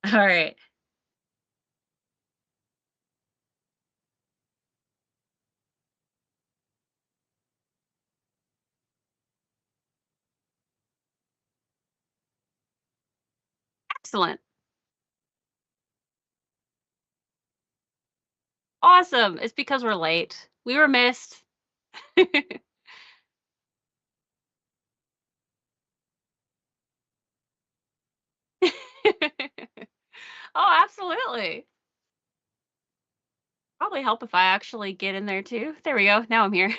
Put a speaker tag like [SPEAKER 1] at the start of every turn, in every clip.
[SPEAKER 1] All right. Excellent. Awesome. It's because we're late. We were missed. Oh, absolutely. Probably help if I actually get in there too. There we go. Now I'm here.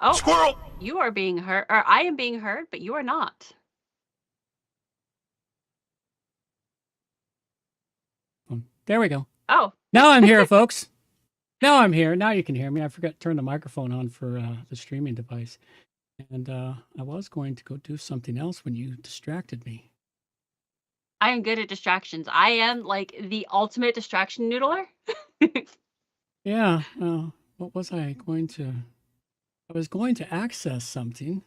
[SPEAKER 1] Oh,
[SPEAKER 2] Squirrel!
[SPEAKER 1] you are being heard, or I am being heard, but you are not.
[SPEAKER 3] There we go.
[SPEAKER 1] Oh,
[SPEAKER 3] Now I'm here, folks. Now I'm here. Now you can hear me. I forgot to turn the microphone on for the streaming device. And I was going to go do something else when you distracted me.
[SPEAKER 1] I am good at distractions. I am like the ultimate distraction noodler.
[SPEAKER 3] Yeah. What was I going to? I was going to access something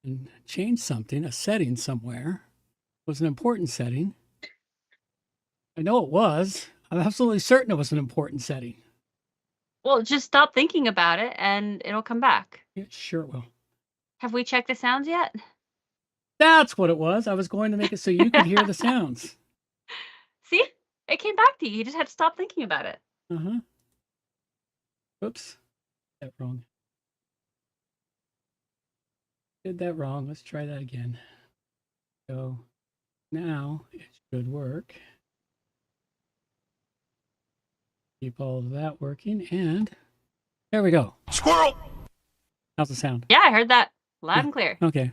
[SPEAKER 3] and change something, a setting somewhere. It was an important setting. I know it was. I'm absolutely certain it was an important setting.
[SPEAKER 1] Well, just stop thinking about it and it'll come back.
[SPEAKER 3] Yeah, sure it will.
[SPEAKER 1] Have we checked the sounds yet?
[SPEAKER 3] That's what it was. I was going to make it so you could hear the sounds.
[SPEAKER 1] See? It came back to you. You just had to stop thinking about it.
[SPEAKER 3] Uh-huh. Oops. That wrong. Did that wrong. Let's try that again. So now it should work. Keep all of that working, and there we go.
[SPEAKER 2] Squirrel!
[SPEAKER 3] How's the sound?
[SPEAKER 1] Yeah, I heard that loud and clear.
[SPEAKER 3] Okay.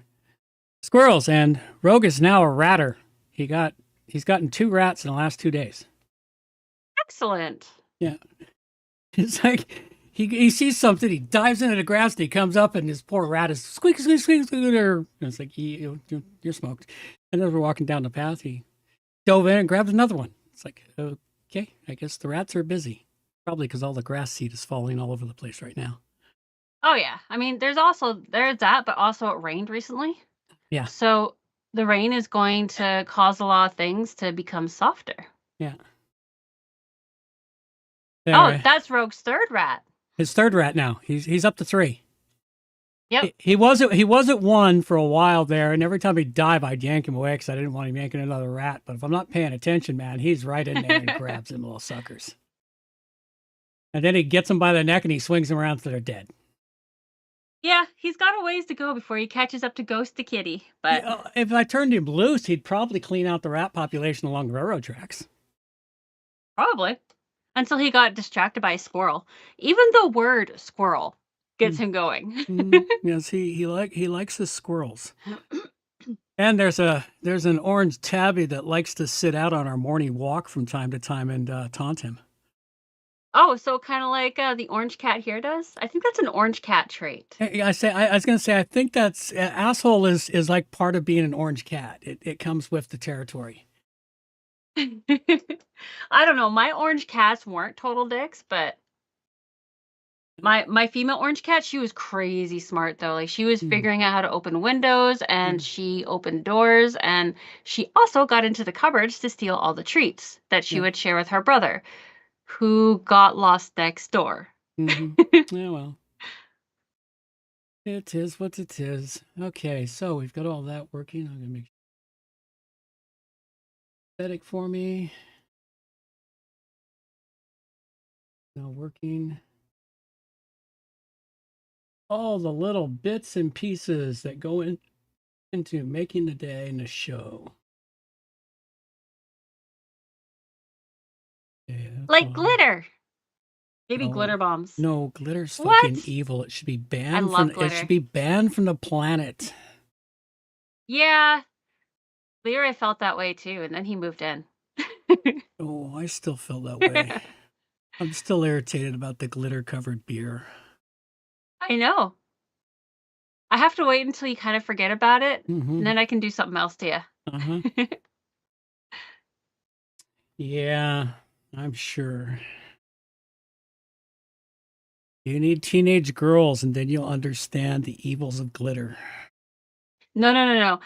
[SPEAKER 3] Squirrels, and Rogue is now a ratter. He's gotten 2 rats in the last 2 days.
[SPEAKER 1] Excellent.
[SPEAKER 3] Yeah. It's like he sees something, he dives into the grass, and he comes up, and his poor rat is squeak, squeak, squeak, squeak. And it's like, you're smoked. And as we're walking down the path, he dove in and grabbed another one. It's like, okay, I guess the rats are busy. Probably because all the grass seed is falling all over the place right now.
[SPEAKER 1] Oh yeah. I mean, there's that, but also it rained recently.
[SPEAKER 3] Yeah.
[SPEAKER 1] So the rain is going to cause a lot of things to become softer.
[SPEAKER 3] Yeah.
[SPEAKER 1] Oh, that's Rogue's 3rd rat.
[SPEAKER 3] His 3rd rat now. He's up to 3.
[SPEAKER 1] Yep.
[SPEAKER 3] He wasn't 1 for a while there, and every time he'd dive, I'd yank him away because I didn't want him yanking another rat. But if I'm not paying attention, man, he's right in there and grabs them little suckers. And then he gets them by the neck and he swings them around till they're dead.
[SPEAKER 1] Yeah, he's got a ways to go before he catches up to Ghost the Kitty. But
[SPEAKER 3] if I turned him loose, he'd probably clean out the rat population along the railroad tracks.
[SPEAKER 1] Probably. Until he got distracted by a squirrel. Even the word squirrel gets him going.
[SPEAKER 3] Yes, he likes his squirrels. And there's an orange tabby that likes to sit out on our morning walk from time to time and taunt him.
[SPEAKER 1] Oh, so kind of like the orange cat here does? I think that's an orange cat trait.
[SPEAKER 3] I was going to say, I think that's asshole is like part of being an orange cat. It comes with the territory.
[SPEAKER 1] I don't know. My orange cats weren't total dicks, but my female orange cat, she was crazy smart though. Like she was figuring out how to open windows and she opened doors, and she also got into the cupboards to steal all the treats that she would share with her brother, who got lost next door.
[SPEAKER 3] Yeah, well. It is what it is. Okay, so we've got all that working. I'm going to make aesthetic for me. Now working. All the little bits and pieces that go into making the day and the show. Okay,
[SPEAKER 1] like glitter. Maybe glitter bombs.
[SPEAKER 3] No, glitter's fucking evil. It should be banned it should be banned from the planet.
[SPEAKER 1] Yeah. Leroy felt that way too, and then he moved in.
[SPEAKER 3] Oh, I still feel that way. I'm still irritated about the glitter-covered beer.
[SPEAKER 1] I know. I have to wait until you kind of forget about it, and then I can do something else to you.
[SPEAKER 3] Yeah, I'm sure. You need teenage girls, and then you'll understand the evils of glitter.
[SPEAKER 1] No.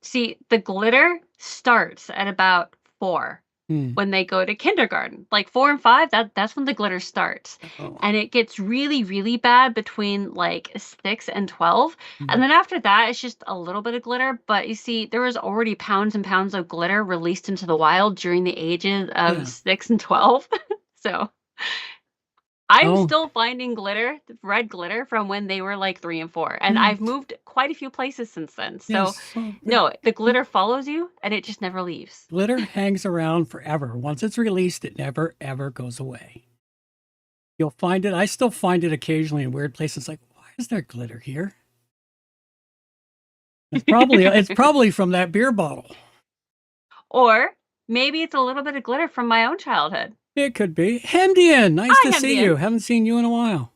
[SPEAKER 1] See, the glitter starts at about 4 when they go to kindergarten. Like 4 and 5, that's when the glitter starts.
[SPEAKER 3] Oh.
[SPEAKER 1] And it gets really, really bad between like 6 and 12. And then after that, it's just a little bit of glitter. But you see, there was already pounds and pounds of glitter released into the wild during the ages of 6 and 12. So I'm still finding glitter, red glitter, from when they were like 3 and 4. And I've moved quite a few places since then. So, no, the glitter follows you and it just never leaves.
[SPEAKER 3] Glitter hangs around forever. Once it's released, it never, ever goes away. You'll find it. I still find it occasionally in weird places. Like, why is there glitter here? It's probably from that beer bottle.
[SPEAKER 1] Or maybe it's a little bit of glitter from my own childhood.
[SPEAKER 3] It could be. Hemdian, nice to see you. Haven't seen you in a while.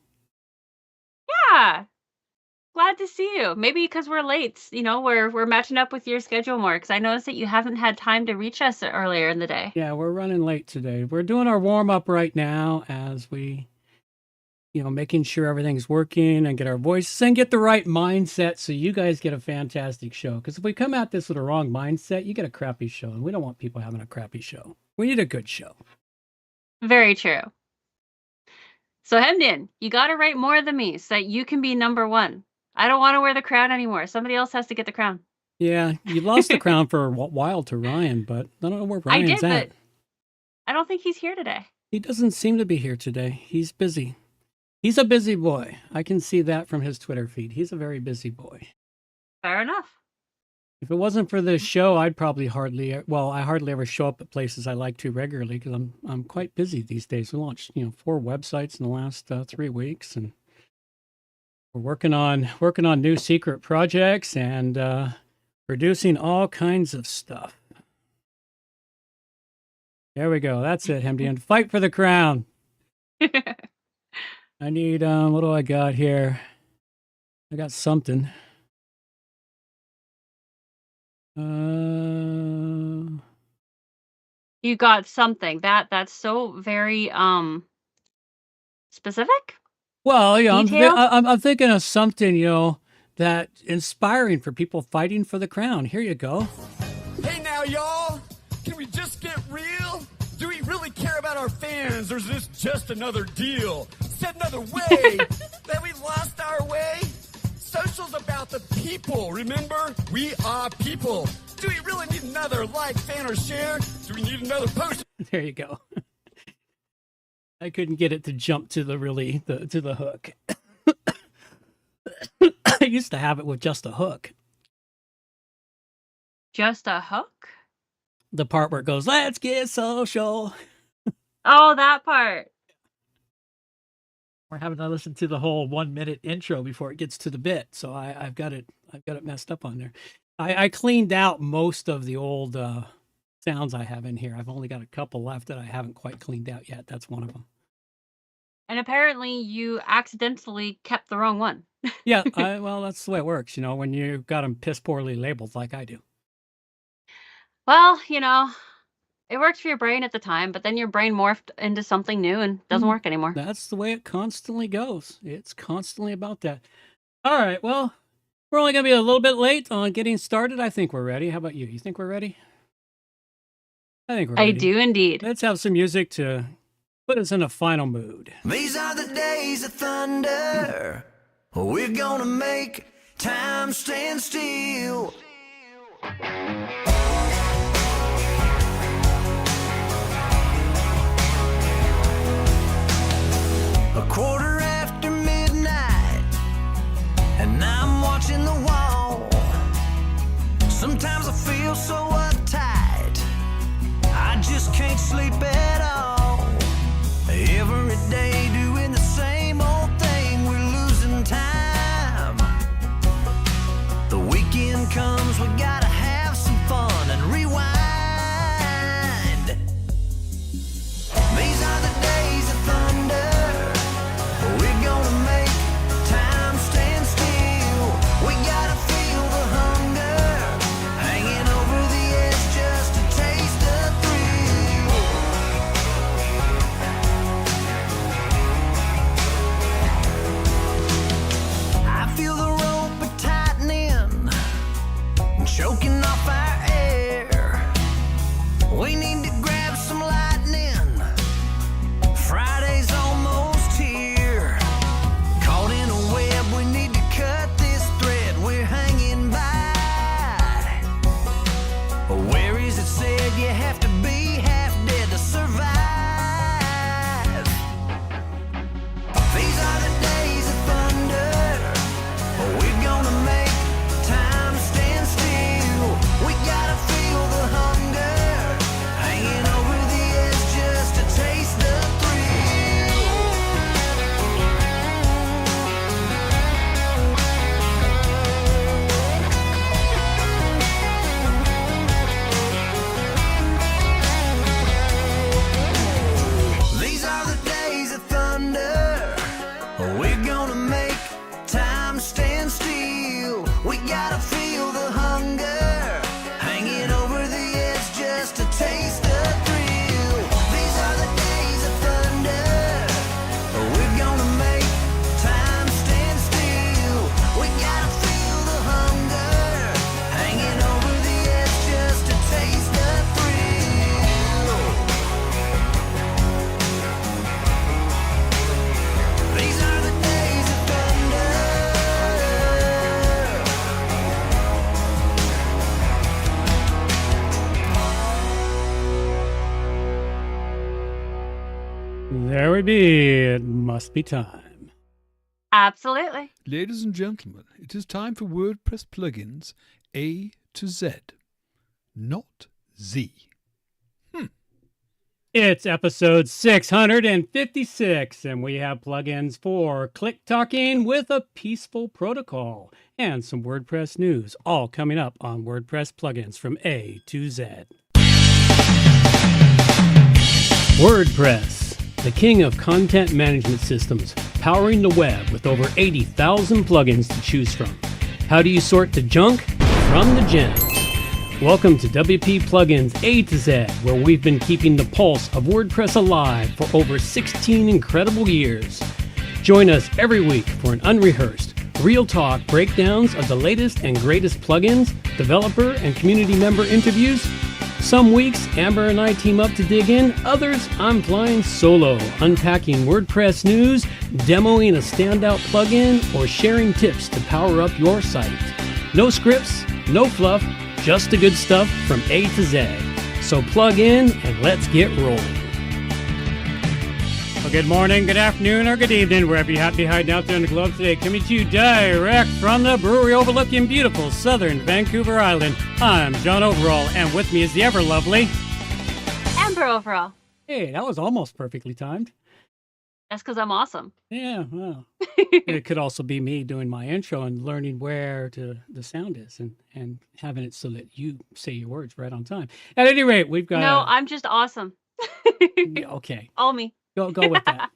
[SPEAKER 1] Yeah. Glad to see you. Maybe because we're late, we're matching up with your schedule more, because I noticed that you haven't had time to reach us earlier in the day.
[SPEAKER 3] Yeah, we're running late today. We're doing our warm-up right now as we, making sure everything's working and get our voices and get the right mindset so you guys get a fantastic show. Because if we come at this with a wrong mindset, you get a crappy show, and we don't want people having a crappy show. We need a good show.
[SPEAKER 1] Very true. So Hemdian, you got to write more than me so that you can be number 1. I don't want to wear the crown anymore. Somebody else has to get the crown. Yeah,
[SPEAKER 3] you lost the crown for a while to Ryan, but I don't know where Ryan's at.
[SPEAKER 1] But I don't think he's here today.
[SPEAKER 3] He doesn't seem to be here today. He's busy. He's a busy boy. I can see that from his Twitter feed. He's a very busy boy.
[SPEAKER 1] Fair enough.
[SPEAKER 3] If it wasn't for this show, I'd probably hardly ever show up at places I like to regularly because I'm quite busy these days. We launched 4 websites in the last 3 weeks, and we're working on new secret projects and producing all kinds of stuff. There we go. That's it, Hemdian. Fight for the crown. I need what do I got here? I got something.
[SPEAKER 1] You got something that's so very specific.
[SPEAKER 3] Well, yeah, I'm thinking of something that inspiring for people fighting for the crown. Here you go.
[SPEAKER 2] Hey now, y'all, can we just get real? Do we really care about our fans, or is this just another deal? Said another way, that we lost our way. Social's about the people, remember? We are people. Do we really need another like, fan, or share? Do we need another post?
[SPEAKER 3] There you go. I couldn't get it to jump to the hook. I used to have it with just a hook.
[SPEAKER 1] Just a hook?
[SPEAKER 3] The part where it goes, let's get social.
[SPEAKER 1] Oh, that part.
[SPEAKER 3] We're having to listen to the whole 1-minute intro before it gets to the bit. So I've got it messed up on there. I cleaned out most of the old sounds I have in here. I've only got a couple left that I haven't quite cleaned out yet. That's one of them.
[SPEAKER 1] And apparently you accidentally kept the wrong one.
[SPEAKER 3] Yeah, well, that's the way it works, when you got them piss poorly labeled like I do.
[SPEAKER 1] Well, it worked for your brain at the time, but then your brain morphed into something new and doesn't work anymore.
[SPEAKER 3] That's the way it constantly goes. It's constantly about that. All right, well, we're only going to be a little bit late on getting started. I think we're ready. How about you? You think we're ready? I think we're ready.
[SPEAKER 1] I do indeed.
[SPEAKER 3] Let's have some music to put us in a final mood.
[SPEAKER 4] These are the days of thunder. We're gonna make time stand still. A quarter after midnight, and I'm watching the wall. Sometimes I feel so uptight, I just can't sleep at all. Every day doing the same old thing, we're losing time. The weekend comes, we gotta have some fun.
[SPEAKER 3] we be? It must be time.
[SPEAKER 1] Absolutely.
[SPEAKER 5] Ladies and gentlemen, it is time for WordPress Plugins A to Z, not Z.
[SPEAKER 3] It's episode 656, and we have plugins for click talking with a peaceful protocol and some WordPress news, all coming up on WordPress Plugins from A to Z. WordPress, the king of content management systems, powering the web with over 80,000 plugins to choose from. How do you sort the junk from the gems? Welcome to WP Plugins A-Z, where we've been keeping the pulse of WordPress alive for over 16 incredible years. Join us every week for an unrehearsed, real talk breakdowns of the latest and greatest plugins, developer and community member interviews. Some weeks, Amber and I team up to dig in. Others, I'm flying solo, unpacking WordPress news, demoing a standout plugin, or sharing tips to power up your site. No scripts, no fluff, just the good stuff from A to Z. So plug in and let's get rolling. Well, good morning, good afternoon, or good evening, wherever you happen to be hiding out there in the globe today. Coming to you direct from the brewery overlooking beautiful southern Vancouver Island. I'm John Overall, and with me is the ever lovely
[SPEAKER 1] Amber overall.
[SPEAKER 3] Hey, that was almost perfectly timed.
[SPEAKER 1] That's because I'm awesome.
[SPEAKER 3] Yeah, well, it could also be me doing my intro and learning where the sound is and having it so that you say your words right on time. At any rate, we've got...
[SPEAKER 1] No, I'm just awesome.
[SPEAKER 3] Yeah, okay,
[SPEAKER 1] All me.
[SPEAKER 3] go with that.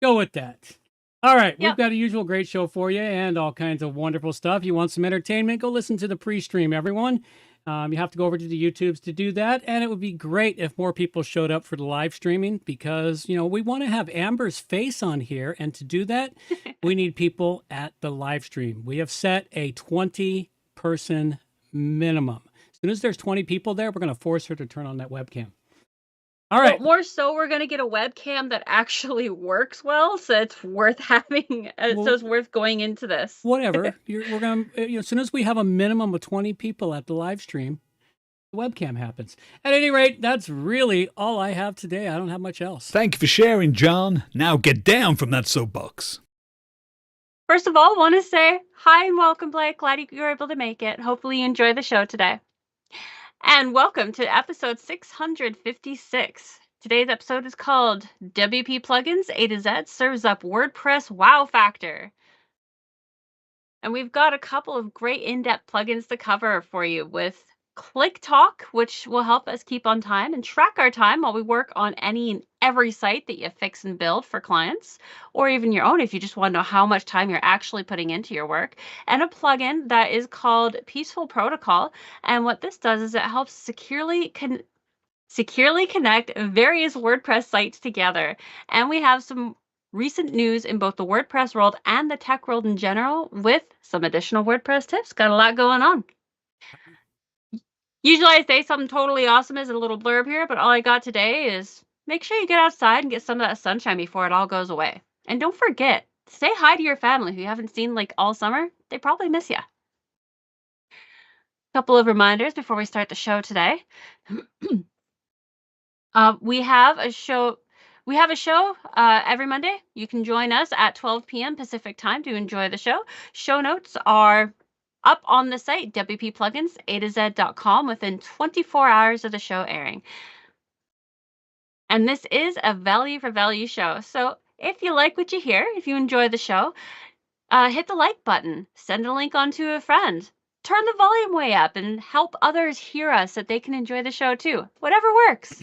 [SPEAKER 3] Go with that. All right,
[SPEAKER 1] Yep.
[SPEAKER 3] we've got a usual great show for you and all kinds of wonderful stuff. You want some entertainment? Go listen to the pre-stream, everyone. You have to go over to the YouTubes to do that, and it would be great if more people showed up for the live streaming because, we want to have Amber's face on here, and to do that, we need people at the live stream. We have set a 20-person minimum. As soon as there's 20 people there, we're going to force her to turn on that webcam. All right.
[SPEAKER 1] But more so, we're going to get a webcam that actually works well, so it's worth having, so it's worth going into this.
[SPEAKER 3] Whatever. We're going to, as soon as we have a minimum of 20 people at the live stream, the webcam happens. At any rate, that's really all I have today. I don't have much else.
[SPEAKER 5] Thank you for sharing, John. Now get down from that soapbox.
[SPEAKER 1] First of all, want to say hi and welcome, Blake. Glad you were able to make it. Hopefully you enjoy the show today. And welcome to episode 656. Today's episode is called WP Plugins A-Z serves up WordPress wow factor. And we've got a couple of great in-depth plugins to cover for you with Click Talk, which will help us keep on time and track our time while we work on any and every site that you fix and build for clients, or even your own if you just want to know how much time you're actually putting into your work, and a plugin that is called Peaceful Protocol. And what this does is it helps securely connect various WordPress sites together. And we have some recent news in both the WordPress world and the tech world in general with some additional WordPress tips. Got a lot going on. Usually I say something totally awesome as a little blurb here, but all I got today is make sure you get outside and get some of that sunshine before it all goes away. And don't forget, say hi to your family who you haven't seen like all summer. They probably miss you. Couple of reminders before we start the show today. We have a show every Monday. You can join us at 12 p.m. Pacific time to enjoy the show. Show notes are up on the site, WPPluginsAtoZ.com, within 24 hours of the show airing. And this is a value for value show. So if you like what you hear, if you enjoy the show, hit the like button, send a link on to a friend, turn the volume way up, and help others hear us so that they can enjoy the show too. Whatever works.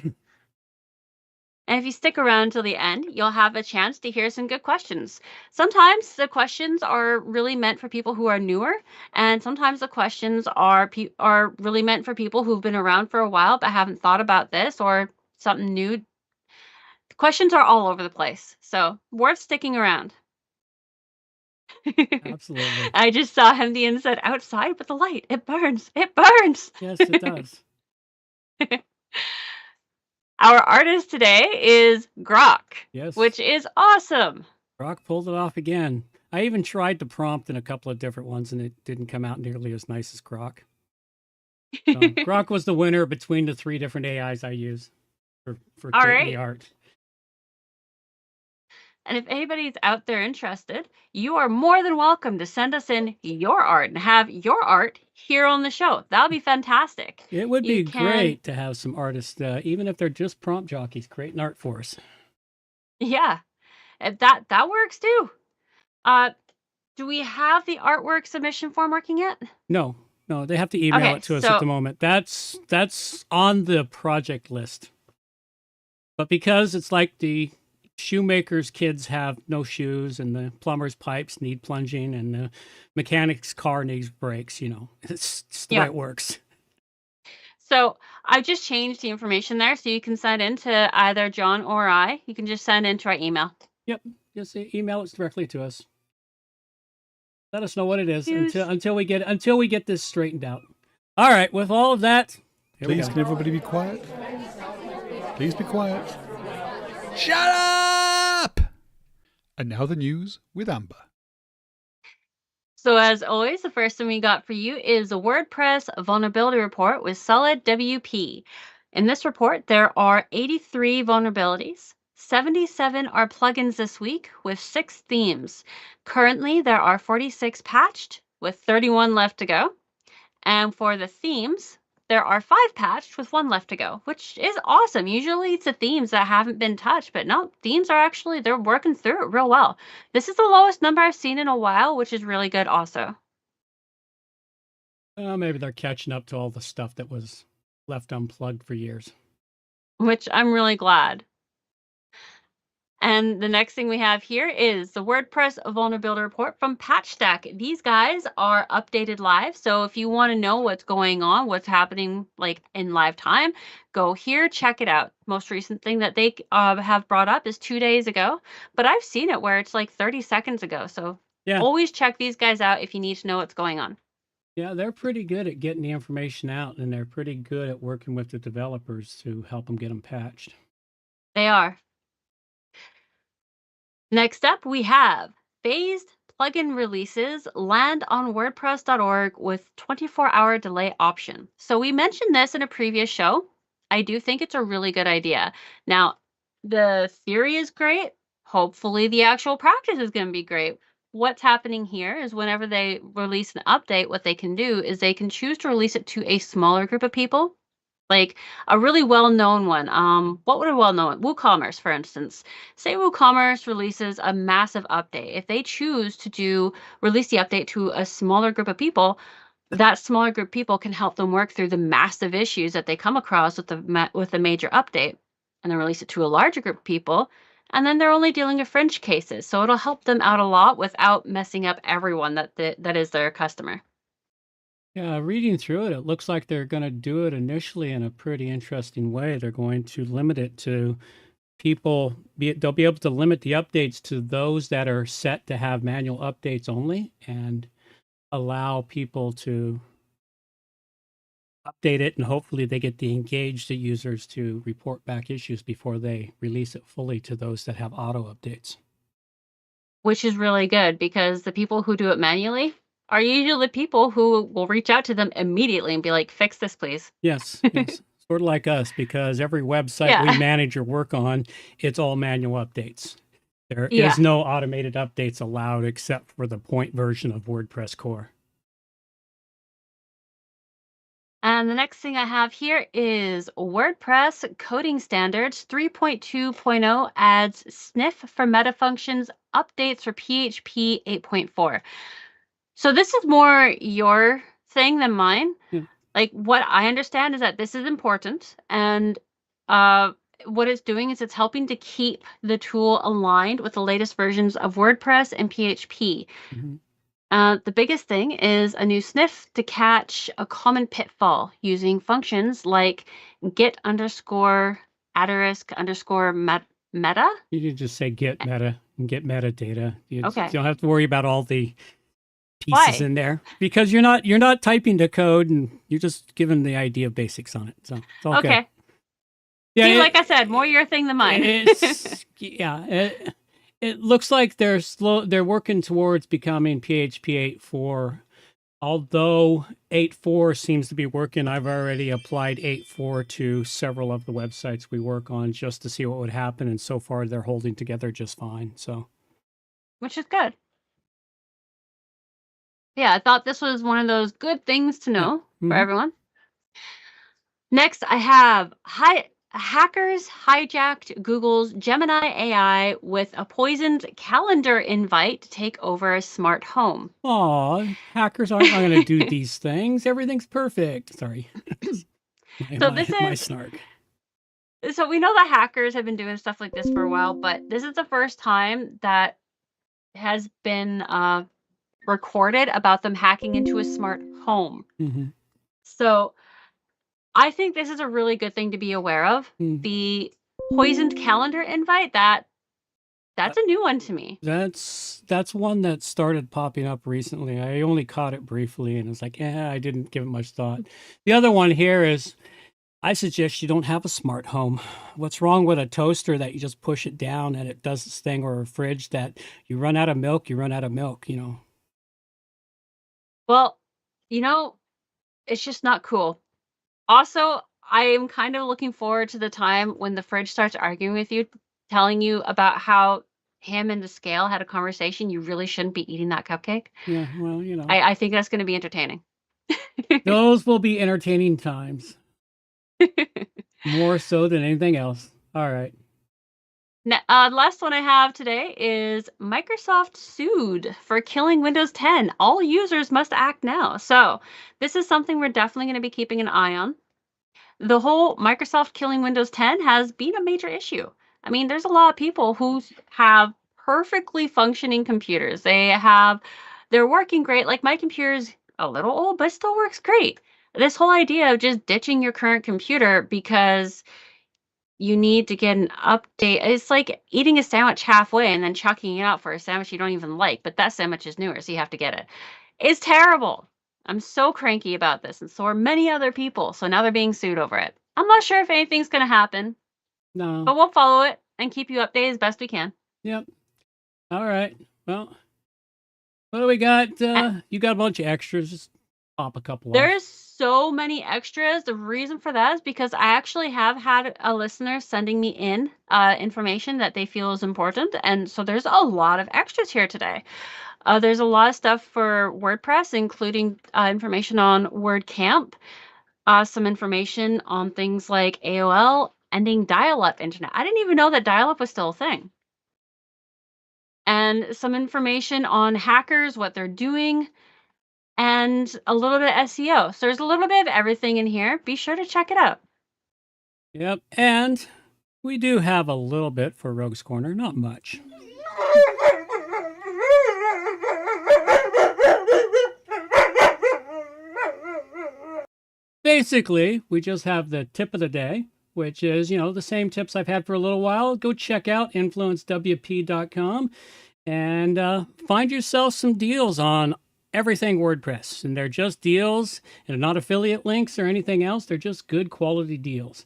[SPEAKER 1] And if you stick around till the end, you'll have a chance to hear some good questions. Sometimes the questions are really meant for people who are newer, and sometimes the questions are really meant for people who've been around for a while but haven't thought about this or something new. The questions are all over the place, so worth sticking around.
[SPEAKER 3] Absolutely.
[SPEAKER 1] I just saw Hemdy and said, outside with the light. It burns. It burns.
[SPEAKER 3] Yes, it does.
[SPEAKER 1] Our artist today is Grok,
[SPEAKER 3] Yes.
[SPEAKER 1] which is awesome.
[SPEAKER 3] Grok pulled it off again. I even tried to prompt in a couple of different ones, and it didn't come out nearly as nice as Grok. So, Grok was the winner between the three different AIs I use for
[SPEAKER 1] All
[SPEAKER 3] creating
[SPEAKER 1] right.
[SPEAKER 3] the art.
[SPEAKER 1] And if anybody's out there interested, you are more than welcome to send us in your art and have your art here on the show. That'll be fantastic.
[SPEAKER 3] It would
[SPEAKER 1] You
[SPEAKER 3] be
[SPEAKER 1] can,
[SPEAKER 3] great to have some artists, even if they're just prompt jockeys, creating art for us.
[SPEAKER 1] yeah, that works too. Uh, do we have the artwork submission form working yet?
[SPEAKER 3] No, they have to email
[SPEAKER 1] Okay,
[SPEAKER 3] it to us
[SPEAKER 1] so
[SPEAKER 3] at the moment. That's on the project list. But because it's like the shoemaker's kids have no shoes and the plumber's pipes need plunging and the mechanic's car needs brakes, it's just the way
[SPEAKER 1] yeah.
[SPEAKER 3] it works.
[SPEAKER 1] So I've just changed the information there, so you can send in to either John or I. You can just send in to our email.
[SPEAKER 3] Yep, just email it directly to us. Let us know what it is
[SPEAKER 1] Use-
[SPEAKER 3] until we get this straightened out. All right, with all of that, here we
[SPEAKER 5] Please,
[SPEAKER 3] go.
[SPEAKER 5] can everybody be quiet? Please be quiet. Shut up! And now the news with Amber.
[SPEAKER 1] So as always, the first thing we got for you is a WordPress vulnerability report with solid WP. In this report, there are 83 vulnerabilities. 77 are plugins this week with 6 themes. Currently, there are 46 patched with 31 left to go. And for the themes, there are 5 patched with 1 left to go, which is awesome. Usually it's the themes that haven't been touched, but no, themes are actually, they're working through it real well. This is the lowest number I've seen in a while, which is really good also.
[SPEAKER 3] Maybe they're catching up to all the stuff that was left unplugged for years.
[SPEAKER 1] Which I'm really glad. And the next thing we have here is the WordPress vulnerability report from PatchStack. These guys are updated live. So if you want to know what's going on, what's happening like in live time, go here, check it out. Most recent thing that they have brought up is 2 days ago, but I've seen it where it's like 30 seconds ago. So
[SPEAKER 3] Yeah.
[SPEAKER 1] always check these guys out if you need to know what's going on.
[SPEAKER 3] Yeah, they're pretty good at getting the information out, and they're pretty good at working with the developers to help them get them patched.
[SPEAKER 1] They are. Next up, we have phased plugin releases land on WordPress.org with 24-hour delay option. So we mentioned this in a previous show. I do think it's a really good idea. Now, the theory is great. Hopefully, the actual practice is going to be great. What's happening here is whenever they release an update, what they can do is they can choose to release it to a smaller group of people. Like a really well-known one. What would a well-known WooCommerce, for instance? Say WooCommerce releases a massive update. If they choose to release the update to a smaller group of people, that smaller group of people can help them work through the massive issues that they come across with the major update, and then release it to a larger group of people. And then they're only dealing with fringe cases, so it'll help them out a lot without messing up everyone that is their customer.
[SPEAKER 3] Yeah, reading through it, it looks like they're going to do it initially in a pretty interesting way. They're going to limit it to people. They'll be able to limit the updates to those that are set to have manual updates only, and allow people to update it, and hopefully they get the engaged users to report back issues before they release it fully to those that have auto updates.
[SPEAKER 1] Which is really good because the people who do it manually are usually the people who will reach out to them immediately and be like, fix this, please.
[SPEAKER 3] Yes, yes. Sort of like us, because every website
[SPEAKER 1] Yeah.
[SPEAKER 3] we manage or work on, it's all manual updates. There
[SPEAKER 1] Yeah.
[SPEAKER 3] is no automated updates allowed except for the point version of WordPress core.
[SPEAKER 1] And the next thing I have here is WordPress Coding Standards 3.2.0 adds sniff for meta functions updates for PHP 8.4. So this is more your thing than mine.
[SPEAKER 3] Yeah.
[SPEAKER 1] Like what I understand is that this is important, and what it's doing is it's helping to keep the tool aligned with the latest versions of WordPress and PHP.
[SPEAKER 3] Mhm.
[SPEAKER 1] The biggest thing is a new sniff to catch a common pitfall using functions like get _ asterisk _ meta.
[SPEAKER 3] You can just say get meta and get metadata. You
[SPEAKER 1] Okay.
[SPEAKER 3] don't have to worry about all the
[SPEAKER 1] Why?
[SPEAKER 3] pieces in there, because you're not typing the code, and you're just giving the idea of basics on it. So it's all good.
[SPEAKER 1] Okay.
[SPEAKER 3] Yeah,
[SPEAKER 1] See, like I said, more your thing than mine.
[SPEAKER 3] It looks like they're working towards becoming PHP 8.4 Although 8.4 seems to be working, I've already applied 8.4 to several of the websites we work on just to see what would happen. And so far, they're holding together just fine. So,
[SPEAKER 1] which is good. Yeah, I thought this was one of those good things to know for everyone. Next, I have hackers hijacked Google's Gemini AI with a poisoned calendar invite to take over a smart home.
[SPEAKER 3] Aw, hackers aren't going to do these things. Everything's perfect. Sorry. my snark.
[SPEAKER 1] So we know that hackers have been doing stuff like this for a while, but this is the first time that has been recorded about them hacking into a smart home. So I think this is a really good thing to be aware of. The poisoned calendar invite, that's a new one to me.
[SPEAKER 3] That's one that started popping up recently. I only caught it briefly and it's like, I didn't give it much thought. The other one here is, I suggest you don't have a smart home. What's wrong with a toaster that you just push it down and it does this thing, or a fridge that you run out of milk, you know?
[SPEAKER 1] Well, it's just not cool. Also, I am kind of looking forward to the time when the fridge starts arguing with you, telling you about how him and the scale had a conversation. You really shouldn't be eating that cupcake.
[SPEAKER 3] Yeah, well,
[SPEAKER 1] I think that's going to be entertaining.
[SPEAKER 3] Those will be entertaining times. More so than anything else. All right.
[SPEAKER 1] Now, the last one I have today is Microsoft sued for killing Windows 10. All users must act now. So this is something we're definitely going to be keeping an eye on. The whole Microsoft killing Windows 10 has been a major issue. I mean, there's a lot of people who have perfectly functioning computers. They're working great. Like, my computer's a little old, but it still works great. This whole idea of just ditching your current computer because you need to get an update. It's like eating a sandwich halfway and then chucking it out for a sandwich you don't even like, but that sandwich is newer, so you have to get it. It's terrible. I'm so cranky about this, and so are many other people. So now they're being sued over it. I'm not sure if anything's going to happen.
[SPEAKER 3] No.
[SPEAKER 1] But we'll follow it and keep you updated as best we can.
[SPEAKER 3] Yep. All right. Well, what do we got? You got a bunch of extras. Just pop a couple
[SPEAKER 1] There's so many extras. The reason for that is because I actually have had a listener sending me in information that they feel is important. And so there's a lot of extras here today. There's a lot of stuff for WordPress, including information on WordCamp, some information on things like AOL, ending dial-up internet. I didn't even know that dial-up was still a thing. And some information on hackers, what they're doing, and a little bit of SEO. So there's a little bit of everything in here. Be sure to check it out.
[SPEAKER 3] Yep. And we do have a little bit for Rogue's Corner, not much. Basically, we just have the tip of the day, which is, the same tips I've had for a little while. Go check out influencewp.com and find yourself some deals on everything WordPress. And they're just deals and not affiliate links or anything else. They're just good quality deals.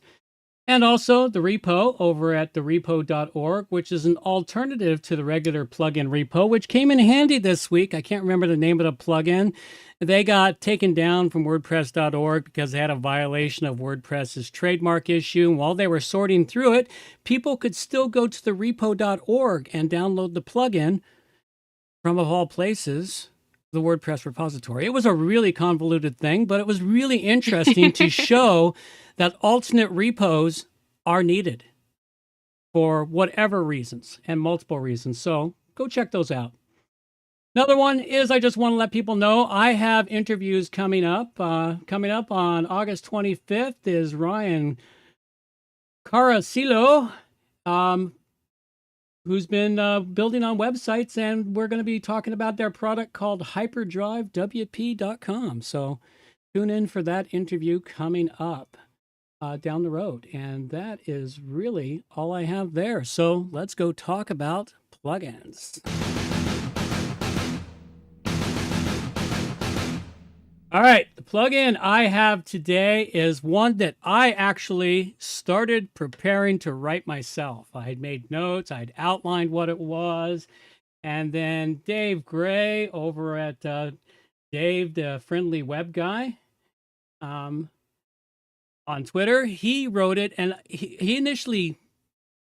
[SPEAKER 3] And also the repo over at therepo.org, which is an alternative to the regular plugin repo, which came in handy this week. I can't remember the name of the plugin. They got taken down from WordPress.org because they had a violation of WordPress's trademark issue. And while they were sorting through it, people could still go to the repo.org and download the plugin from, of all places, the WordPress repository. It was a really convoluted thing, but it was really interesting to show that alternate repos are needed for whatever reasons and multiple reasons. So go check those out. Another one is, I just want to let people know I have interviews coming up. Coming up on August 25th is Ryan Caracillo, who's been building on websites, and we're going to be talking about their product called HyperdriveWP.com. So tune in for that interview coming up down the road. And that is really all I have there. So let's go talk about plugins. All right, the plugin I have today is one that I actually started preparing to write myself. I had made notes, I'd outlined what it was, and then Dave Gray over at Dave, the friendly web guy, on Twitter, he wrote it, and he initially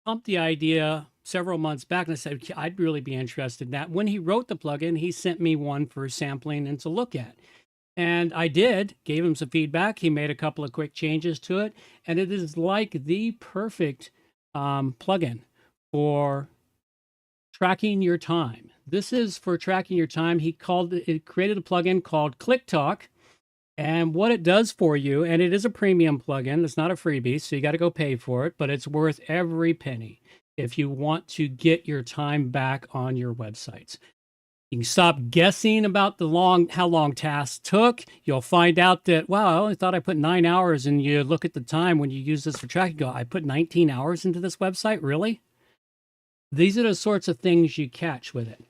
[SPEAKER 3] pumped the idea several months back, and I said, I'd really be interested in that. When he wrote the plugin, he sent me one for sampling and to look at. And I did, gave him some feedback. He made a couple of quick changes to it, and it is like the perfect plugin for tracking your time. This is for tracking your time. He created a plugin called ClickTalk. And what it does for you, and it is a premium plugin, it's not a freebie, so you got to go pay for it, but it's worth every penny if you want to get your time back on your websites. You can stop guessing about how long tasks took. You'll find out that, wow, I only thought I put 9 hours, and you look at the time when you use this for tracking, go, I put 19 hours into this website, really? These are the sorts of things you catch with it.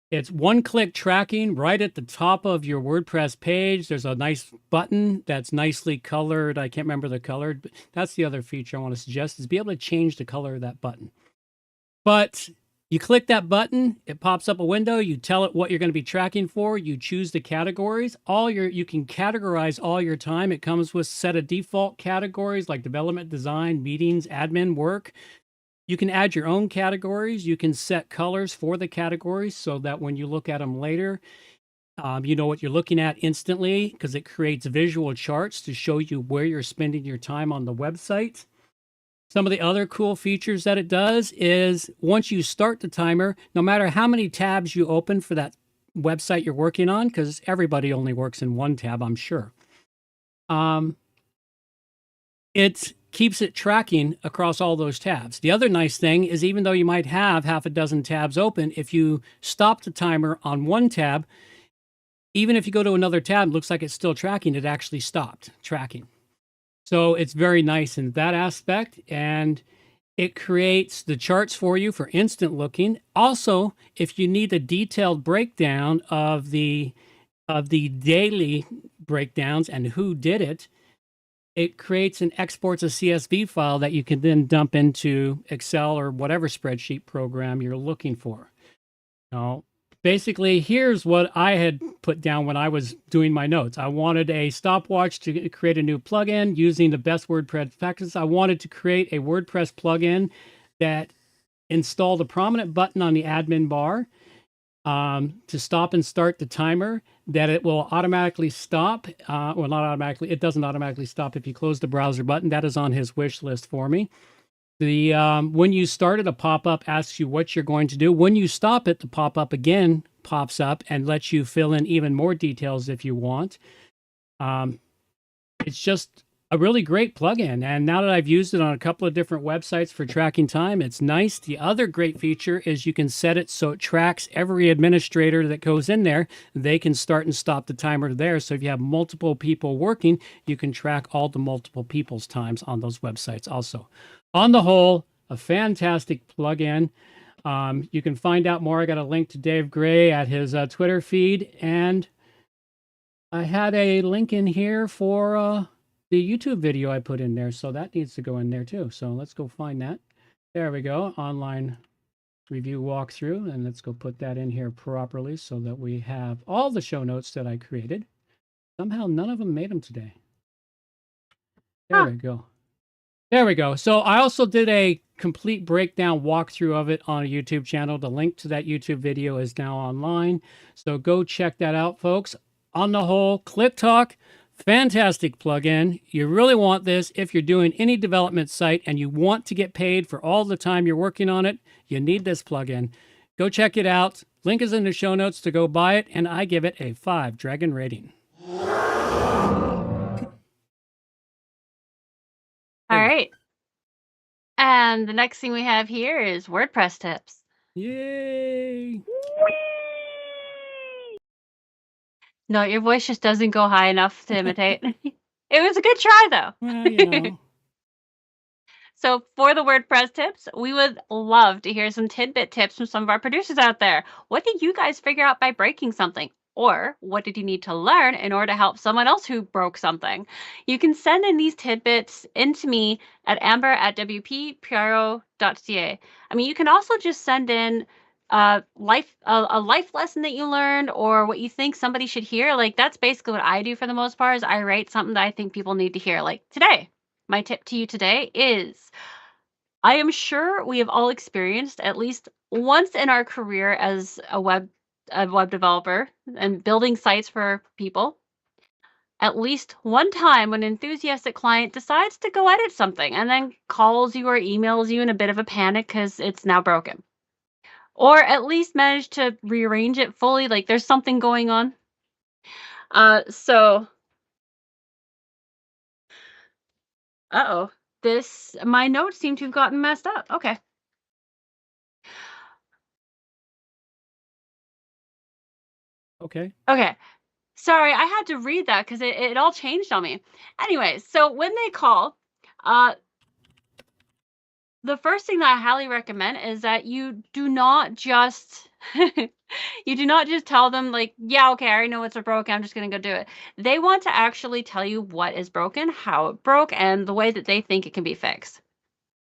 [SPEAKER 3] It's one-click tracking right at the top of your WordPress page. There's a nice button that's nicely colored. I can't remember the color, but that's the other feature I want to suggest, is be able to change the color of that button. But you click that button, it pops up a window, you tell it what you're going to be tracking for, you choose the categories. You can categorize all your time. It comes with a set of default categories like development, design, meetings, admin, work. You can add your own categories. You can set colors for the categories so that when you look at them later, you know what you're looking at instantly, because it creates visual charts to show you where you're spending your time on the website. Some of the other cool features that it does is once you start the timer, no matter how many tabs you open for that website you're working on, because everybody only works in one tab, I'm sure. It keeps it tracking across all those tabs. The other nice thing is, even though you might have half a dozen tabs open, if you stop the timer on one tab, even if you go to another tab, it looks like it's still tracking, it actually stopped tracking. So it's very nice in that aspect, and it creates the charts for you for instant looking. Also, if you need a detailed breakdown of the daily breakdowns and who did it, it creates and exports a CSV file that you can then dump into Excel or whatever spreadsheet program you're looking for. Now, basically, here's what I had put down when I was doing my notes. I wanted a stopwatch to create a new plugin using the best WordPress practices. I wanted to create a WordPress plugin that installed a prominent button on the admin bar to stop and start the timer, that it will automatically stop. Well, not automatically. It doesn't automatically stop if you close the browser button. That is on his wish list for me. When you start it, a pop-up asks you what you're going to do. When you stop it, the pop-up again pops up and lets you fill in even more details if you want. It's just a really great plugin. And now that I've used it on a couple of different websites for tracking time, it's nice. The other great feature is you can set it so it tracks every administrator that goes in there. They can start and stop the timer there. So if you have multiple people working, you can track all the multiple people's times on those websites also. On the whole, a fantastic plugin. You can find out more. I got a link to Dave Gray at his Twitter feed. And I had a link in here for the YouTube video I put in there, so that needs to go in there too. So let's go find that. There we go, online review walkthrough, and let's go put that in here properly so that we have all the show notes that I created. Somehow none of them made them today. There we go. There we go. So I also did a complete breakdown walkthrough of it on a YouTube channel. The link to that YouTube video is now online, so go check that out, folks. On the whole, ClickTalk, fantastic plugin. You really want this if you're doing any development site and you want to get paid for all the time you're working on it. You need this plugin. Go check it out. Link is in the show notes to go buy it, and I give it a 5 dragon rating.
[SPEAKER 1] All right. And the next thing we have here is WordPress tips.
[SPEAKER 3] Yay!
[SPEAKER 1] No, your voice just doesn't go high enough to imitate. It was a good try, though.
[SPEAKER 3] Well, you know.
[SPEAKER 1] So for the WordPress tips, we would love to hear some tidbit tips from some of our producers out there. What did you guys figure out by breaking something? Or what did you need to learn in order to help someone else who broke something? You can send in these tidbits into me at amber@wppluginsatoz.ca. I mean, you can also just send in a life lesson that you learned or what you think somebody should hear. Like, that's basically what I do for the most part, is I write something that I think people need to hear. Like today, my tip to you today is, I am sure we have all experienced at least once in our career as a web developer and building sites for people, at least one time when an enthusiastic client decides to go edit something and then calls you or emails you in a bit of a panic because it's now broken. Or at least manage to rearrange it fully, like there's something going on. So, uh-oh, my notes seem to have gotten messed up. Okay.
[SPEAKER 3] Okay.
[SPEAKER 1] Okay. Sorry, I had to read that because it all changed on me. Anyway, so when they call, the first thing that I highly recommend is that you do not just you do not just tell them like, yeah, okay, I already know what's broken, I'm just gonna go do it. They want to actually tell you what is broken, how it broke, and the way that they think it can be fixed.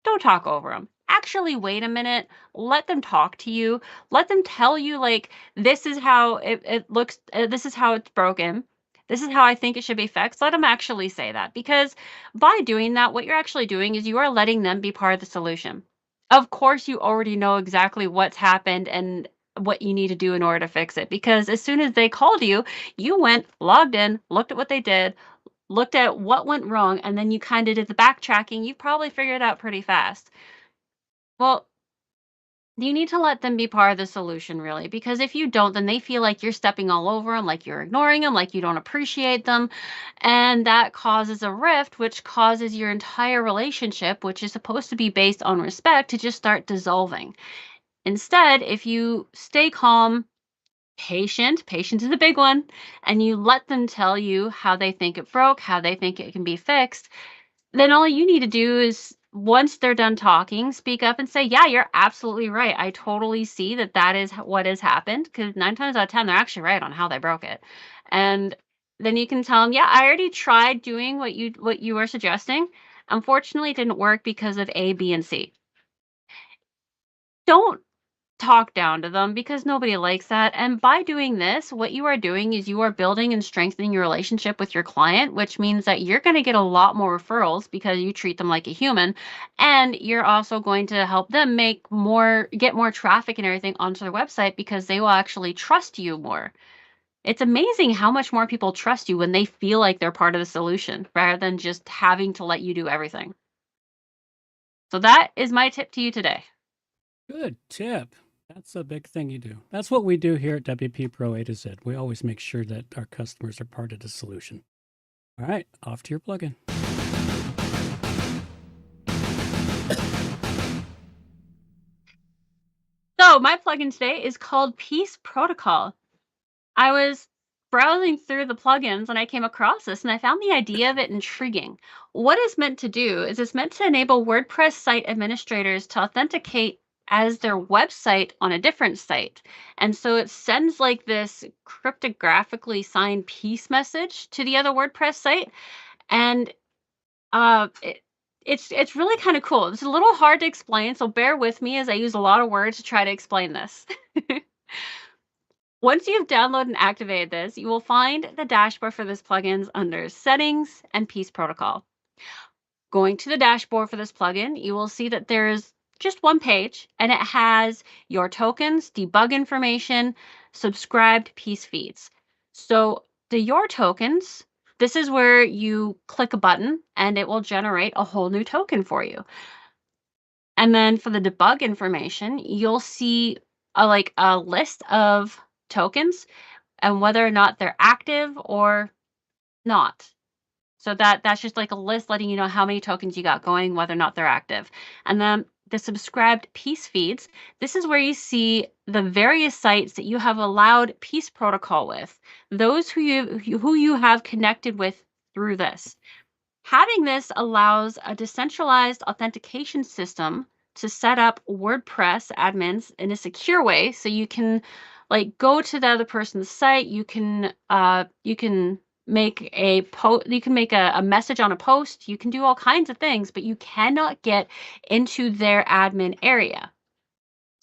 [SPEAKER 1] Don't talk over them. Actually, wait a minute. Let them talk to you. Let them tell you, like, this is how it looks. This is how it's broken. This is how I think it should be fixed. Let them actually say that, because by doing that, what you're actually doing is you are letting them be part of the solution. Of course, you already know exactly what's happened and what you need to do in order to fix it, because as soon as they called you, you went, logged in, looked at what they did, looked at what went wrong, and then you kind of did the backtracking. You probably figured it out pretty fast. Well, you need to let them be part of the solution, really, because if you don't, then they feel like you're stepping all over them, like you're ignoring them, like you don't appreciate them. And that causes a rift, which causes your entire relationship, which is supposed to be based on respect, to just start dissolving. Instead, if you stay calm, patience is a big one, and you let them tell you how they think it broke, how they think it can be fixed, then all you need to do is, once they're done talking, speak up and say, yeah, you're absolutely right. I totally see that that is what has happened, because 9 times out of 10, they're actually right on how they broke it. And then you can tell them, yeah, I already tried doing what you were suggesting. Unfortunately, it didn't work because of A, B, and C. Don't talk down to them, because nobody likes that. And by doing this, what you are doing is you are building and strengthening your relationship with your client, which means that you're going to get a lot more referrals because you treat them like a human. And you're also going to help them get more traffic and everything onto their website, because they will actually trust you more. It's amazing how much more people trust you when they feel like they're part of the solution rather than just having to let you do everything. So that is my tip to you today.
[SPEAKER 3] Good tip. That's a big thing you do. That's what we do here at WP Pro A-Z. We always make sure that our customers are part of the solution. All right, off to your plugin.
[SPEAKER 1] So my plugin today is called Peace Protocol. I was browsing through the plugins and I came across this, and I found the idea of it intriguing. What it's meant to do is it's meant to enable WordPress site administrators to authenticate as their website on a different site. And so it sends like this cryptographically signed peace message to the other WordPress site. And it's really kind of cool. It's a little hard to explain, so bear with me as I use a lot of words to try to explain this. Once you've downloaded and activated this, you will find the dashboard for this plugin under Settings and Peace Protocol. Going to the dashboard for this plugin, you will see that there's just one page, and it has your tokens, debug information, subscribed peace feeds. So the Your Tokens, this is where you click a button and it will generate a whole new token for you. And then for the debug information, you'll see a list of tokens and whether or not they're active or not. So that's just like a list letting you know how many tokens you got going, whether or not they're active. And then the subscribed peace feeds, this is where you see the various sites that you have allowed peace protocol with, those who you have connected with through this. Having this allows a decentralized authentication system to set up WordPress admins in a secure way, so you can like go to the other person's site. You can make a post. You can make a message on a post. You can do all kinds of things, but you cannot get into their admin area.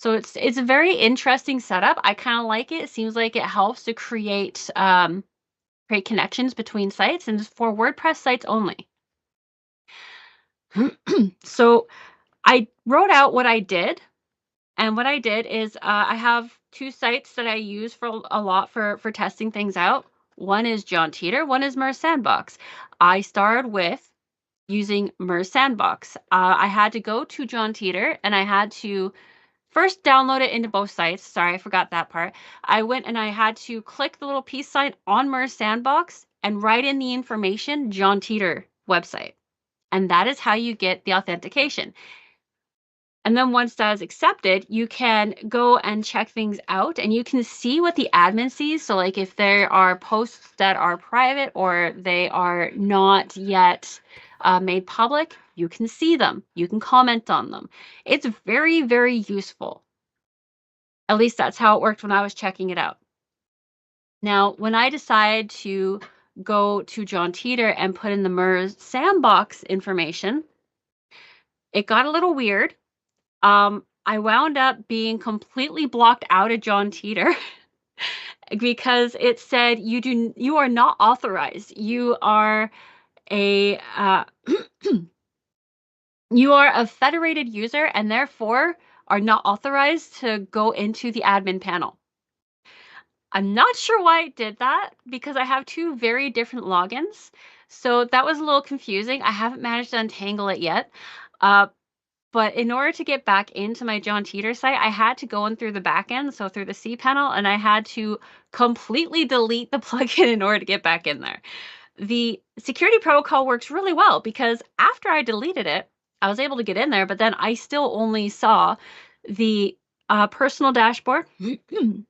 [SPEAKER 1] So it's a very interesting setup. I kind of like it. It seems like it helps to create connections between sites, and it's for WordPress sites only. So I wrote out what I did, and what I did is I have 2 sites that I use for a lot for testing things out. One is John Teeter, one is Mer Sandbox. I started with using Mer Sandbox. I had to go to John Teeter, and I had to first download it into both sites. Sorry, I forgot that part. I went and I had to click the little peace sign on Mer Sandbox and write in the information John Teeter website. And that is how you get the authentication. And then once that is accepted, you can go and check things out, and you can see what the admin sees. So like if there are posts that are private or they are not yet made public, you can see them. You can comment on them. It's very, very useful. At least that's how it worked when I was checking it out. Now, when I decide to go to John Teeter and put in the MERS sandbox information, it got a little weird. I wound up being completely blocked out of John Teeter because it said you are not authorized. You are a you are a federated user and therefore are not authorized to go into the admin panel. I'm not sure why it did that because I have 2 very different logins. So that was a little confusing. I haven't managed to untangle it yet. But in order to get back into my John Teeter site, I had to go in through the back end, so through the cPanel, and I had to completely delete the plugin in order to get back in there. The security protocol works really well because after I deleted it, I was able to get in there, but then I still only saw the personal dashboard,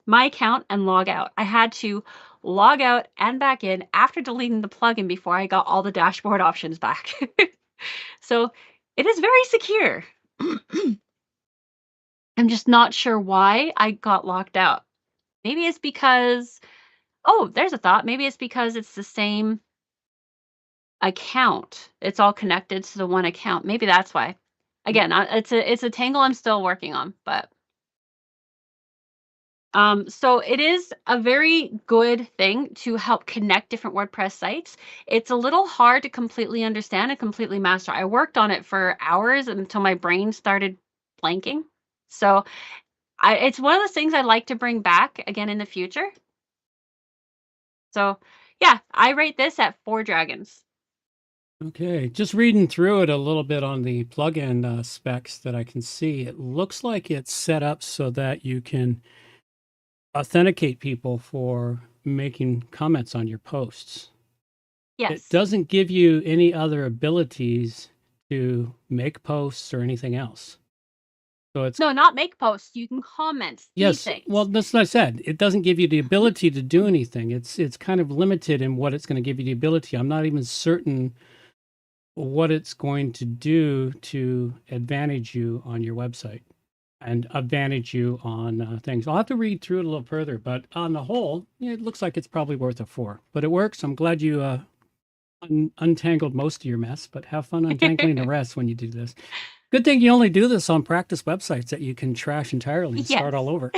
[SPEAKER 1] my account, and log out. I had to log out and back in after deleting the plugin before I got all the dashboard options back. So it is very secure. I'm just not sure why I got locked out. Maybe it's because, oh, there's a thought. Maybe it's because it's the same account. It's all connected to the one account. Maybe that's why. Again, it's a tangle I'm still working on, but so it is a very good thing to help connect different WordPress sites. It's a little hard to completely understand and completely master. I worked on it for hours until my brain started blanking. So it's one of those things I'd like to bring back again in the future. So yeah, I rate this at 4 dragons.
[SPEAKER 3] Okay, just reading through it a little bit on the plugin specs that I can see, it looks like it's set up so that you can authenticate people for making comments on your posts.
[SPEAKER 1] Yes.
[SPEAKER 3] It doesn't give you any other abilities to make posts or anything else. So it's
[SPEAKER 1] no, not make posts. You can comment.
[SPEAKER 3] yes.
[SPEAKER 1] Things.
[SPEAKER 3] Well, that's what I said. It doesn't give you the ability to do anything. It's kind of limited in what it's going to give you the ability. I'm not even certain what it's going to do to advantage you on your website and advantage you on things. I'll have to read through it a little further, but on the whole, yeah, it looks like it's probably worth a 4. But it works. I'm glad you untangled most of your mess, but have fun untangling the rest when you do this. Good thing you only do this on practice websites that you can trash entirely and start all over.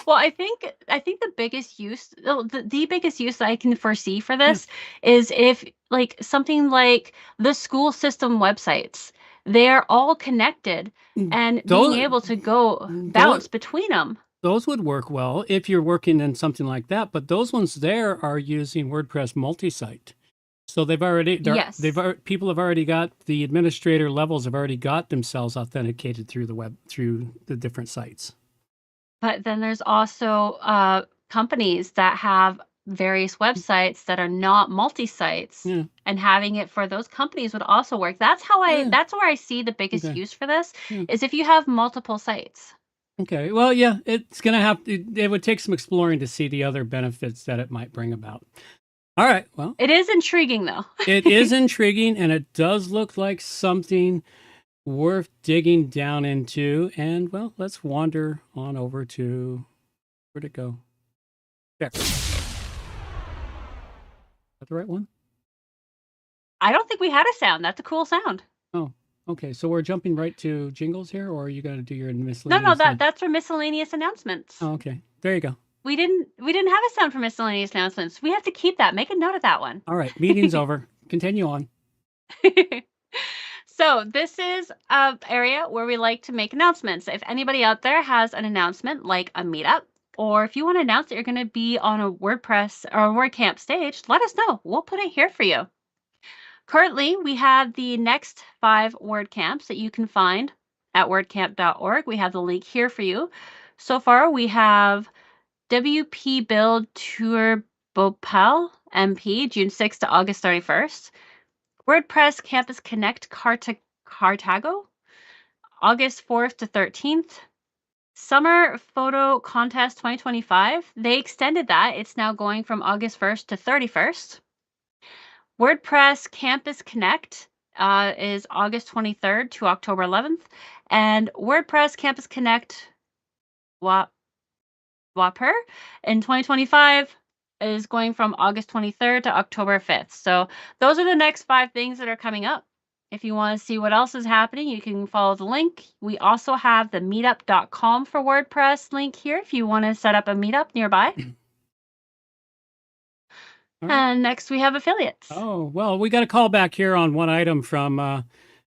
[SPEAKER 1] Well, I think the biggest use, the biggest use that I can foresee for this is if like something like the school system websites, they are all connected and being able to go bounce between them.
[SPEAKER 3] Those would work well if you're working in something like that, but those ones there are using WordPress multi-site. So they've already, people have already got, the administrator levels have already got themselves authenticated through the web, through the different sites.
[SPEAKER 1] But then there's also companies that have various websites that are not multi-sites, and having it for those companies would also work. That's how that's where I see the biggest use for this is if you have multiple sites.
[SPEAKER 3] Okay. Well, yeah, it's going to have to, it would take some exploring to see the other benefits that it might bring about. All right. Well,
[SPEAKER 1] it is intriguing though.
[SPEAKER 3] It is intriguing, and it does look like something worth digging down into. And well, let's wander on over to, where'd it go? There. Is that the right one?
[SPEAKER 1] I don't think we had a sound. That's a cool sound.
[SPEAKER 3] Oh, Okay, so we're jumping right to jingles here, or are you going to do your
[SPEAKER 1] No,
[SPEAKER 3] miscellaneous?
[SPEAKER 1] that's for miscellaneous announcements.
[SPEAKER 3] Oh, okay. There you go.
[SPEAKER 1] We didn't have a sound for miscellaneous announcements. We have to keep that. Make a note of that one.
[SPEAKER 3] All right, meeting's over. Continue on.
[SPEAKER 1] So this is an area where we like to make announcements. If anybody out there has an announcement like a meetup, or if you want to announce that you're going to be on a WordPress or a WordCamp stage, let us know. We'll put it here for you. Currently, we have the next 5 WordCamps that you can find at wordcamp.org. We have the link here for you. So far, we have WP Build Tour Bhopal MP, June 6th to August 31st. WordPress Campus Connect Cartago, August 4th to 13th. Summer Photo Contest 2025. They extended that. It's now going from August 1st to 31st. WordPress Campus Connect is August 23rd to October 11th. And WordPress Campus Connect WAPR in 2025 is going from August 23rd to October 5th. So those are the next 5 things that are coming up. If you want to see what else is happening, you can follow the link. We also have the meetup.com for WordPress link here if you want to set up a meetup nearby.
[SPEAKER 3] Right.
[SPEAKER 1] And next we have affiliates.
[SPEAKER 3] Oh, well, we got a call back here on one item from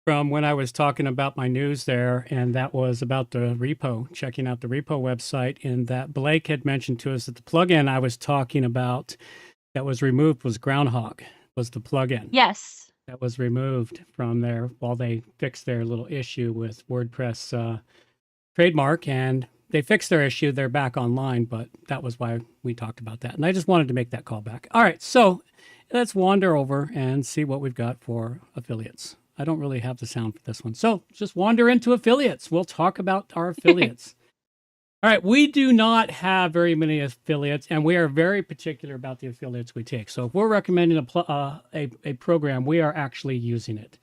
[SPEAKER 3] when I was talking about my news there, and that was about the repo, checking out the repo website, and that Blake had mentioned to us that the plugin I was talking about that was removed was Groundhog, was the plugin.
[SPEAKER 1] Yes.
[SPEAKER 3] That was removed from there while they fixed their little issue with WordPress trademark, and they fixed their issue. They're back online, but that was why we talked about that. And I just wanted to make that call back. All right, so let's wander over and see what we've got for affiliates. I don't really have the sound for this one. So just wander into affiliates. We'll talk about our affiliates. All right, we do not have very many affiliates, and we are very particular about the affiliates we take. So if we're recommending a program, we are actually using it.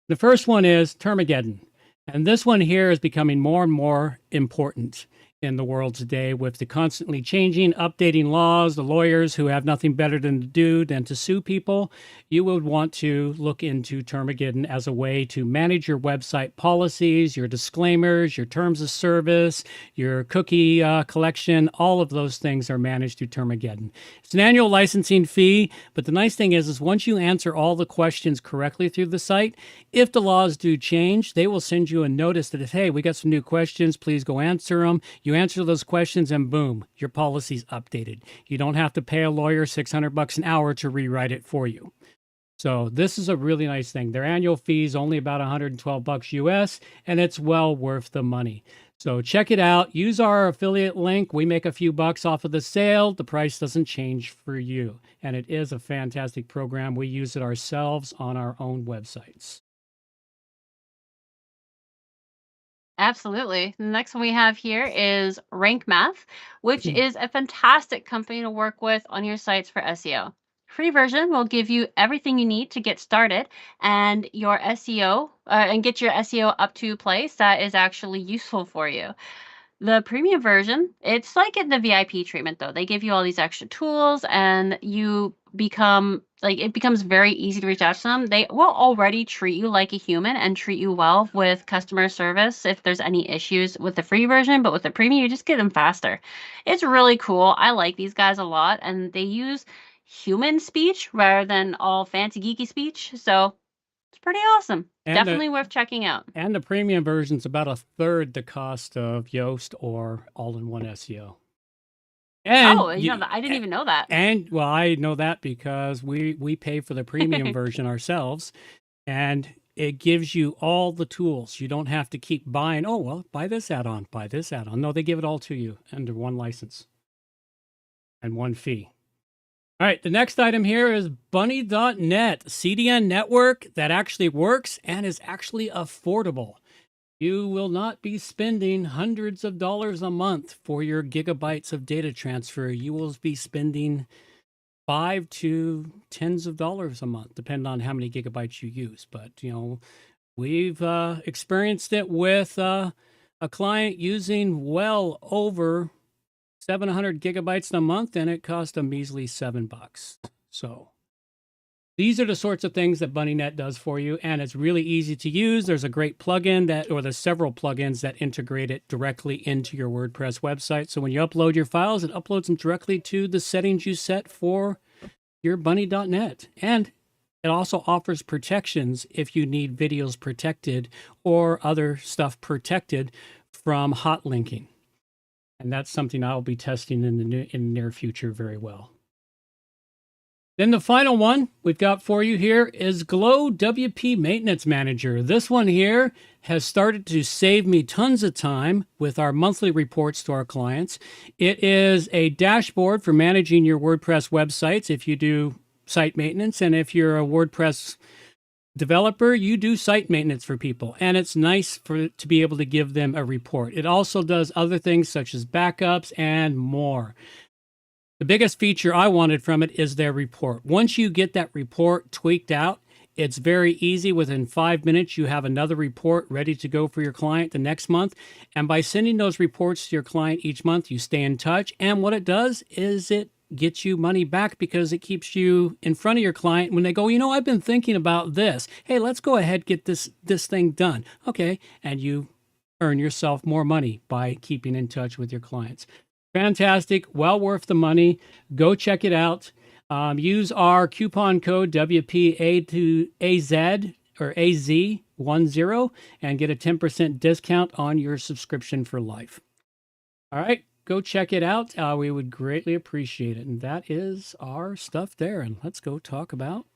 [SPEAKER 3] The first one is Termageddon. And this one here is becoming more and more important in the world today with the constantly changing, updating laws, the lawyers who have nothing better to do than to sue people. You would want to look into Termageddon as a way to manage your website policies, your disclaimers, your terms of service, your cookie collection. All of those things are managed through Termageddon. It's an annual licensing fee, but the nice thing is once you answer all the questions correctly through the site, if the laws do change, they will send you a notice that, hey, we got some new questions, please go answer them. You answer those questions and boom, your policy's updated. You don't have to pay a lawyer $600 an hour to rewrite it for you. So this is a really nice thing. Their annual fee is only about $112 US, and it's well worth the money. So check it out. Use our affiliate link. We make a few bucks off of the sale. The price doesn't change for you. And it is a fantastic program. We use it ourselves on our own websites.
[SPEAKER 1] Absolutely. The next one we have here is Rank Math, which is a fantastic company to work with on your sites for SEO. Free version will give you everything you need to get started and your SEO and get your SEO up to a place that is actually useful for you. The premium version, it's like in the VIP treatment though. They give you all these extra tools and you become it becomes very easy to reach out to them. They will already treat you like a human and treat you well with customer service if there's any issues with the free version, but with the premium, you just get them faster. It's really cool. I like these guys a lot, and they use human speech rather than all fancy geeky speech. So it's pretty awesome.
[SPEAKER 3] And
[SPEAKER 1] definitely worth checking out.
[SPEAKER 3] And the premium version's about a third the cost of Yoast or all-in-one SEO. And
[SPEAKER 1] I didn't even know that.
[SPEAKER 3] And well, I know that because we pay for the premium version ourselves, and it gives you all the tools. You don't have to keep buying, oh, well, buy this add-on, buy this add-on. No, they give it all to you under one license and one fee. All right, the next item here is Bunny.net, CDN network that actually works and is actually affordable. You will not be spending hundreds of dollars a month for your gigabytes of data transfer. You will be spending $5 to tens of dollars a month, depending on how many gigabytes you use. But, we've experienced it with a client using well over 700 gigabytes a month, and it cost a measly $7. So These are the sorts of things that BunnyNet does for you, and it's really easy to use. There's a great plugin or there's several plugins that integrate it directly into your WordPress website. So when you upload your files, it uploads them directly to the settings you set for your bunny.net. And it also offers protections if you need videos protected or other stuff protected from hot linking. And that's something I'll be testing in the near future very well. Then the final one we've got for you here is Glow WP Maintenance Manager. This one here has started to save me tons of time with our monthly reports to our clients. It is a dashboard for managing your WordPress websites if you do site maintenance, and if you're a WordPress developer, you do site maintenance for people, and it's nice to be able to give them a report. It also does other things such as backups and more. The biggest feature I wanted from it is their report. Once you get that report tweaked out, it's very easy. Within 5 minutes, you have another report ready to go for your client the next month. And by sending those reports to your client each month, you stay in touch. And what it does is it gets you money back because it keeps you in front of your client when they go, you know, I've been thinking about this. Hey, let's go ahead, get this thing done. Okay. And you earn yourself more money by keeping in touch with your clients. Fantastic. Well worth the money. Go check it out. Use our coupon code WPA-Z or AZ10 and get a 10% discount on your subscription for life. All right. Go check it out. We would greatly appreciate it. And that is our stuff there. And let's go talk about.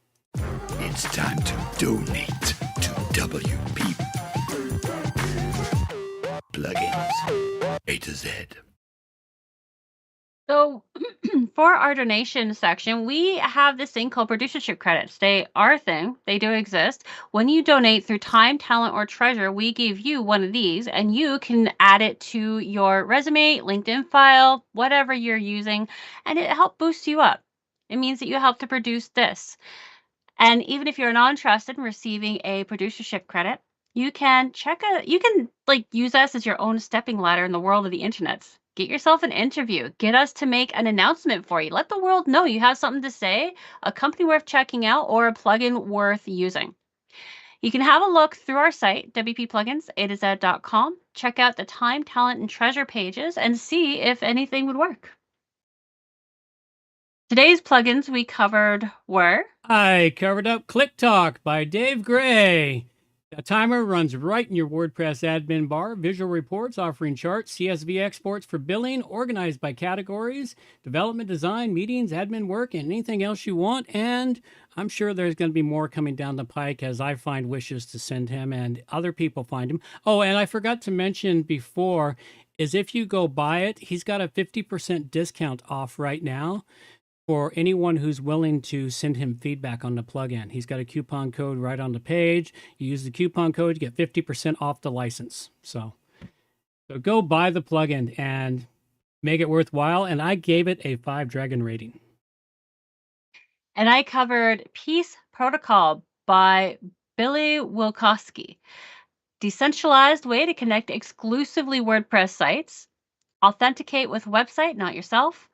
[SPEAKER 5] It's time to donate to WP Plugins A-Z.
[SPEAKER 1] So for our donation section, we have this thing called producership credits. They are a thing. They do exist. When you donate through time, talent, or treasure, we give you one of these, and you can add it to your resume, LinkedIn file, whatever you're using, and it helps boost you up. It means that you help to produce this. And even if you're not interested in receiving a producership credit, you can use us as your own stepping ladder in the world of the internet. Get yourself an interview. Get us to make an announcement for you. Let the world know you have something to say, a company worth checking out, or a plugin worth using. You can have a look through our site, WPPluginsAtoZ.com. Check out the time, talent, and treasure pages and see if anything would work. Today's plugins we covered were...
[SPEAKER 3] I covered up Click Talk by Dave Gray. A timer runs right in your WordPress admin bar. Visual reports offering charts, CSV exports for billing, organized by categories, development, design, meetings, admin work, and anything else you want. And I'm sure there's going to be more coming down the pike as I find wishes to send him and other people find him. Oh, and I forgot to mention before is if you go buy it, he's got a 50% discount off right now for anyone who's willing to send him feedback on the plugin. He's got a coupon code right on the page. You use the coupon code, you get 50% off the license. So go buy the plugin and make it worthwhile. And I gave it a 5 dragon rating.
[SPEAKER 1] And I covered Peace Protocol by Billy Wilkowski. Decentralized way to connect exclusively WordPress sites. Authenticate with website, not yourself.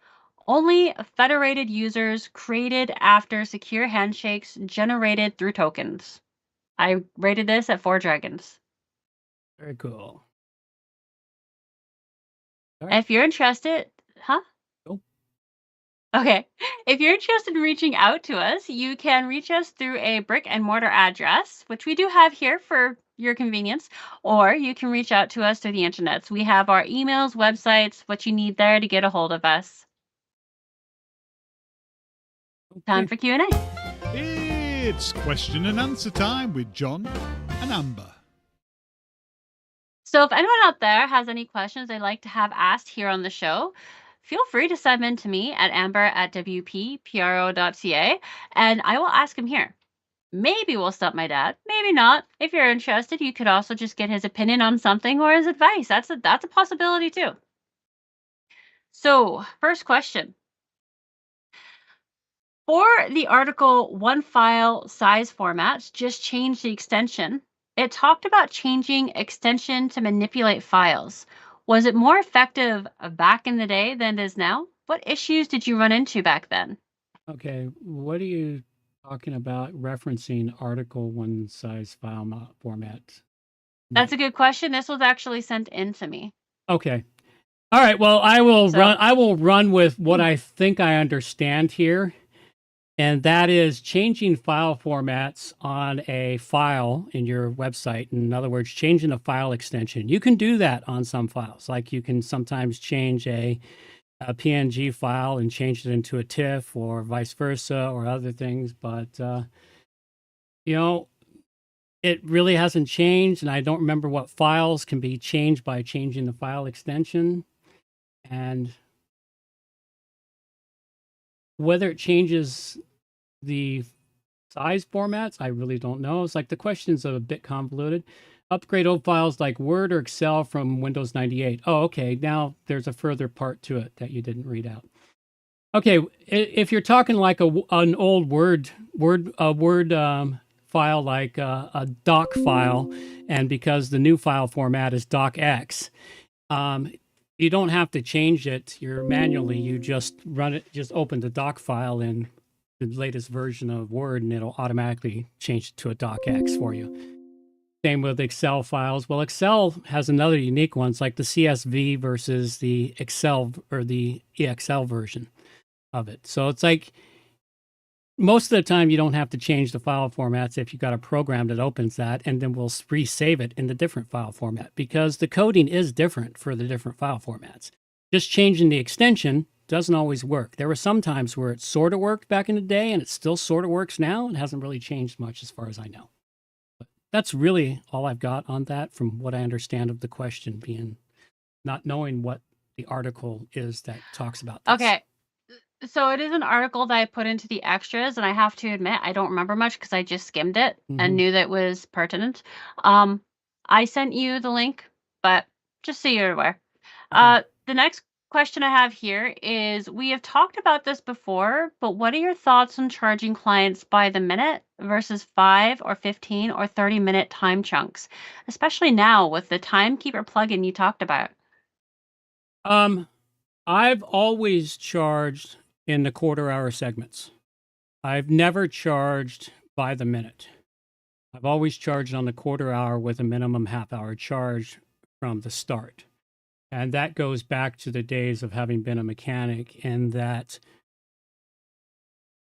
[SPEAKER 1] Only federated users created after secure handshakes generated through tokens. I rated this at 4 dragons.
[SPEAKER 3] Very cool.
[SPEAKER 1] If you're interested,
[SPEAKER 3] Cool.
[SPEAKER 1] Okay. If you're interested in reaching out to us, you can reach us through a brick and mortar address, which we do have here for your convenience, or you can reach out to us through the internet. We have our emails, websites, what you need there to get a hold of us. Time for Q&A.
[SPEAKER 5] It's question and answer time with John and Amber.
[SPEAKER 1] So if anyone out there has any questions they'd like to have asked here on the show, feel free to send them to me at amber@wppro.ca, and I will ask him here. Maybe we'll stop my dad, maybe not. If you're interested, you could also just get his opinion on something or his advice. That's a possibility too. So first question. For the article one file size formats, just change the extension. It talked about changing extension to manipulate files. Was it more effective back in the day than it is now? What issues did you run into back then?
[SPEAKER 3] Okay, what are you Talking about referencing article one size file format.
[SPEAKER 1] That's a good question. This was actually sent in to me.
[SPEAKER 3] Okay. All right. Well, I will run with what I think I understand here. And that is changing file formats on a file in your website. In other words, changing a file extension. You can do that on some files. Like you can sometimes change a PNG file and change it into a TIFF or vice versa or other things. But, you know, it really hasn't changed. And I don't remember what files can be changed by changing the file extension. And whether it changes the size formats, I really don't know. It's like the questions are a bit convoluted. Upgrade old files like Word or Excel from Windows 98. Oh, okay. Now there's a further part to it that you didn't read out. Okay, if you're talking like an old Word file, like a doc file, and because the new file format is docx, you don't have to change it manually. You just run it, just open the doc file in the latest version of Word, and it'll automatically change it to a docx for you. Same with Excel files. Well, Excel has another unique one. It's like the CSV versus the Excel or the EXL version of it. So it's like most of the time you don't have to change the file formats if you've got a program that opens that, and then we'll resave it in the different file format because the coding is different for the different file formats. Just changing the extension doesn't always work. There were some times where it sort of worked back in the day, and it still sort of works now. It hasn't really changed much as far as I know. But that's really all I've got on that from what I understand of the question, being not knowing what the article is that talks about this.
[SPEAKER 1] Okay. So it is an article that I put into the extras, and I have to admit I don't remember much because I just skimmed it and knew that it was pertinent. I sent you the link, but just so you're aware.
[SPEAKER 3] Okay.
[SPEAKER 1] The next question I have here is, we have talked about this before, but what are your thoughts on charging clients by the minute versus 5 or 15 or 30-minute time chunks, especially now with the timekeeper plugin you talked about?
[SPEAKER 3] I've always charged in the quarter-hour segments. I've never charged by the minute. I've always charged on the quarter hour with a minimum half-hour charge from the start. And that goes back to the days of having been a mechanic, in that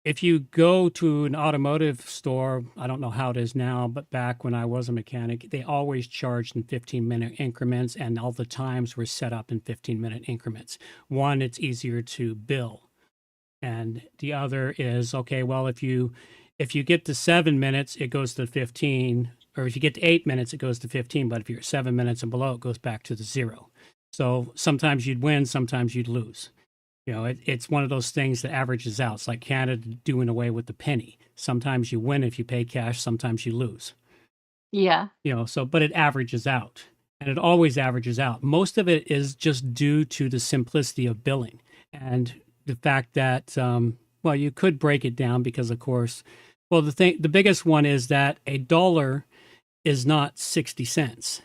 [SPEAKER 3] if you go to an automotive store, I don't know how it is now, but back when I was a mechanic, they always charged in 15-minute increments, and all the times were set up in 15-minute increments. One, it's easier to bill. And the other is, okay, well, if you get to 7 minutes, it goes to 15, or if you get to 8 minutes, it goes to 15. But if you're 7 minutes and below, it goes back to the 0. So sometimes you'd win, sometimes you'd lose. You know, it's one of those things that averages out. It's like Canada doing away with the penny. Sometimes you win if you pay cash, sometimes you lose.
[SPEAKER 1] Yeah.
[SPEAKER 3] You know, so, but it averages out, and it always averages out. Most of it is just due to the simplicity of billing and the fact that, well, you could break it down because, of course, well, the biggest one is that $1 is not 60 cents.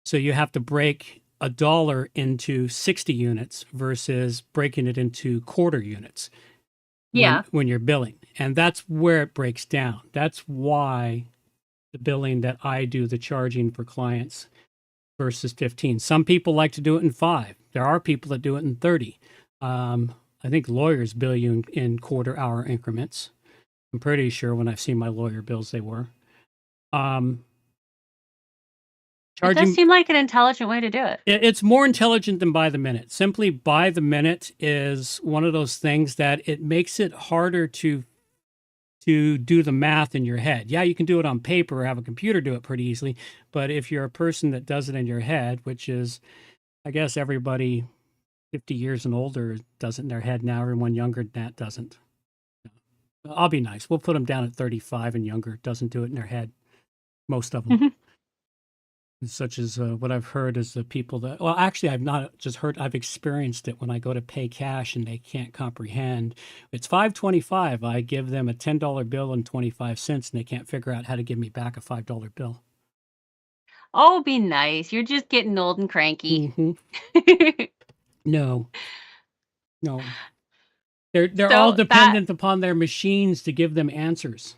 [SPEAKER 3] So you have to break $1 into 60 units versus breaking it into quarter units.
[SPEAKER 1] Yeah.
[SPEAKER 3] When you're billing. And that's where it breaks down. That's why the billing that I do, the charging for clients versus 15. Some people like to do it in 5. There are people that do it in 30. I think lawyers bill you in quarter hour increments. I'm pretty sure when I've seen my lawyer bills, they were.
[SPEAKER 1] It does seem like an intelligent way to do it.
[SPEAKER 3] It's more intelligent than by the minute. Simply by the minute is one of those things that it makes it harder to do the math in your head. Yeah, you can do it on paper or have a computer do it pretty easily. But if you're a person that does it in your head, which is, I guess, everybody 50 years and older does it in their head now. Everyone younger than that doesn't. I'll be nice. We'll put them down at 35 and younger. Doesn't do it in their head. Most of them. Such as what I've heard is the people that, well, actually, I've not just heard, I've experienced it when I go to pay cash and they can't comprehend. It's $5.25. I give them a $10 bill and 25 cents, and they can't figure out how to give me back a $5 bill.
[SPEAKER 1] Oh, be nice. You're just getting old and cranky.
[SPEAKER 3] No. They're
[SPEAKER 1] So
[SPEAKER 3] all
[SPEAKER 1] that
[SPEAKER 3] dependent upon their machines to give them answers.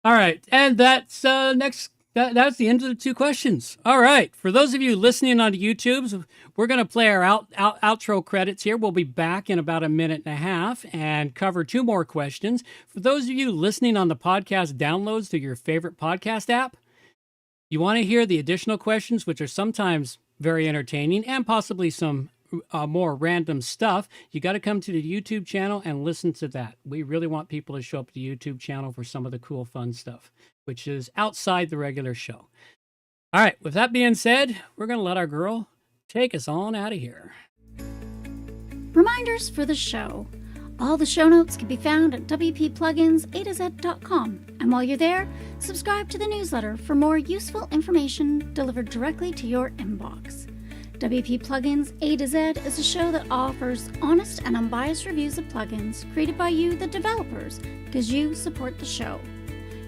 [SPEAKER 3] All right, and that's that's the end of the 2 questions. All right, for those of you listening on YouTube, we're going to play our outro credits here. We'll be back in about a minute and a half and cover 2 more questions. For those of you listening on the podcast downloads through your favorite podcast app, you want to hear the additional questions, which are sometimes very entertaining and possibly some more random stuff, you got to come to the YouTube channel and listen to that. We really want people to show up to the YouTube channel for some of the cool, fun stuff, which is outside the regular show. All right, with that being said, we're going to let our girl take us on out of here.
[SPEAKER 6] Reminders for the show. All the show notes can be found at WPPluginsAtoZ.com. And while you're there, subscribe to the newsletter for more useful information delivered directly to your inbox. WP Plugins A-Z is a show that offers honest and unbiased reviews of plugins created by you, the developers, because you support the show.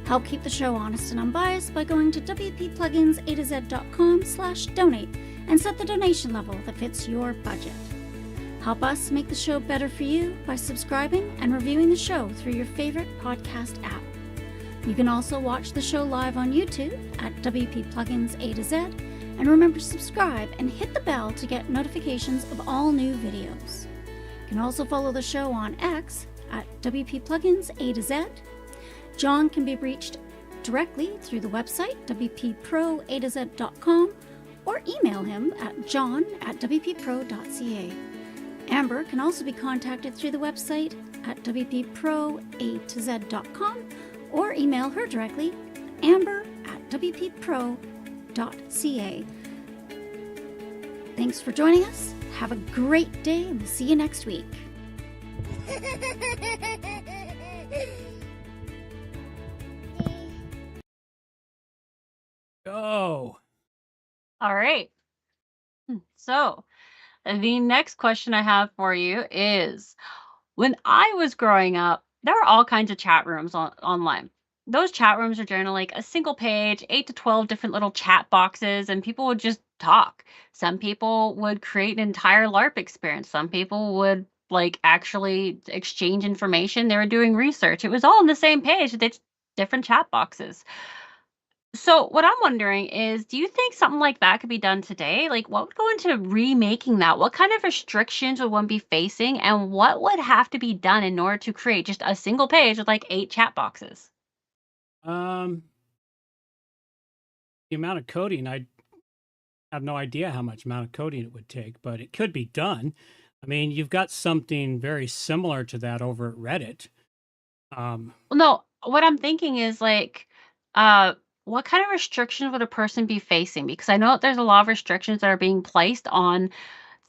[SPEAKER 6] Help keep the show honest and unbiased by going to WPPluginsAtoZ.com/donate and set the donation level that fits your budget. Help us make the show better for you by subscribing and reviewing the show through your favorite podcast app. You can also watch the show live on YouTube at WPPluginsAtoZ. And remember to subscribe and hit the bell to get notifications of all new videos. You can also follow the show on X at WPPluginsAtoZ. John can be reached directly through the website WPProAtoZ.com or email him at john@WPPro.ca. Amber can also be contacted through the website at WPProAtoZ.com or email her directly, amber@WPPro.ca. Thanks for joining us. Have a great day, and we'll see you next week.
[SPEAKER 3] Go.
[SPEAKER 1] All right. So the next question I have for you is, when I was growing up, there were all kinds of chat rooms online. Those chat rooms are generally like a single page, 8 to 12 different little chat boxes, and people would just talk. Some people would create an entire LARP experience. Some people would like actually exchange information. They were doing research. It was all on the same page. It's different chat boxes. So what I'm wondering is, do you think something like that could be done today? Like, what would go into remaking that? What kind of restrictions would one be facing? And what would have to be done in order to create just a single page with like 8 chat boxes?
[SPEAKER 3] The amount of coding, I have no idea how much amount of coding it would take, but it could be done. I mean, you've got something very similar to that over at Reddit.
[SPEAKER 1] Well, no, what I'm thinking is like, what kind of restrictions would a person be facing? Because I know that there's a lot of restrictions that are being placed on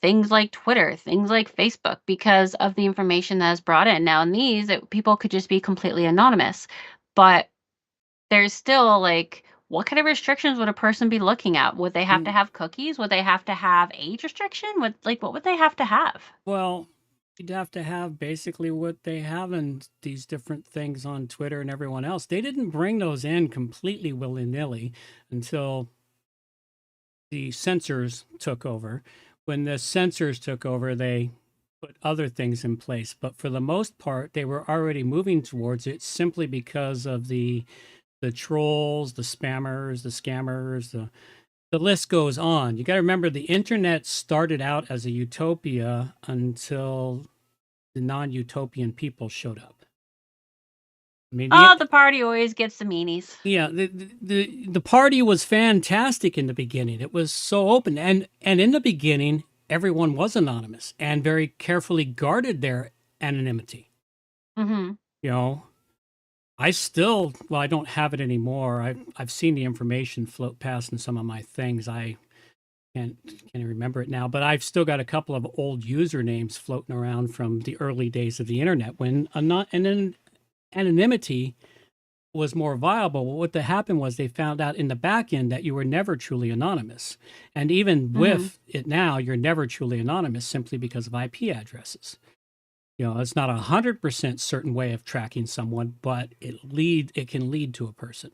[SPEAKER 1] things like Twitter, things like Facebook, because of the information that is brought in. Now, in these, people could just be completely anonymous, but there's still like, what kind of restrictions would a person be looking at? Would they have to have cookies? Would they have to have age restriction? What would they have to have?
[SPEAKER 3] Well, you'd have to have basically what they have in these different things on Twitter and everyone else. They didn't bring those in completely willy-nilly until the censors took over. When the censors took over, they put other things in place. But for the most part, they were already moving towards it simply because of the trolls, the spammers, the scammers, the list goes on. You got to remember, the internet started out as a utopia until the non-utopian people showed up. I mean,
[SPEAKER 1] the party always gets the meanies.
[SPEAKER 3] Yeah, the party was fantastic in the beginning. It was so open, and in the beginning, everyone was anonymous and very carefully guarded their anonymity.
[SPEAKER 1] Mm-hmm.
[SPEAKER 3] You know, I don't have it anymore. I've seen the information float past in some of my things. I can't remember it now, but I've still got a couple of old usernames floating around from the early days of the internet when anonymity was more viable. Well, what happened was they found out in the back end that you were never truly anonymous. And even with it now, you're never truly anonymous simply because of IP addresses. You know, it's not 100% certain way of tracking someone, but it can lead to a person.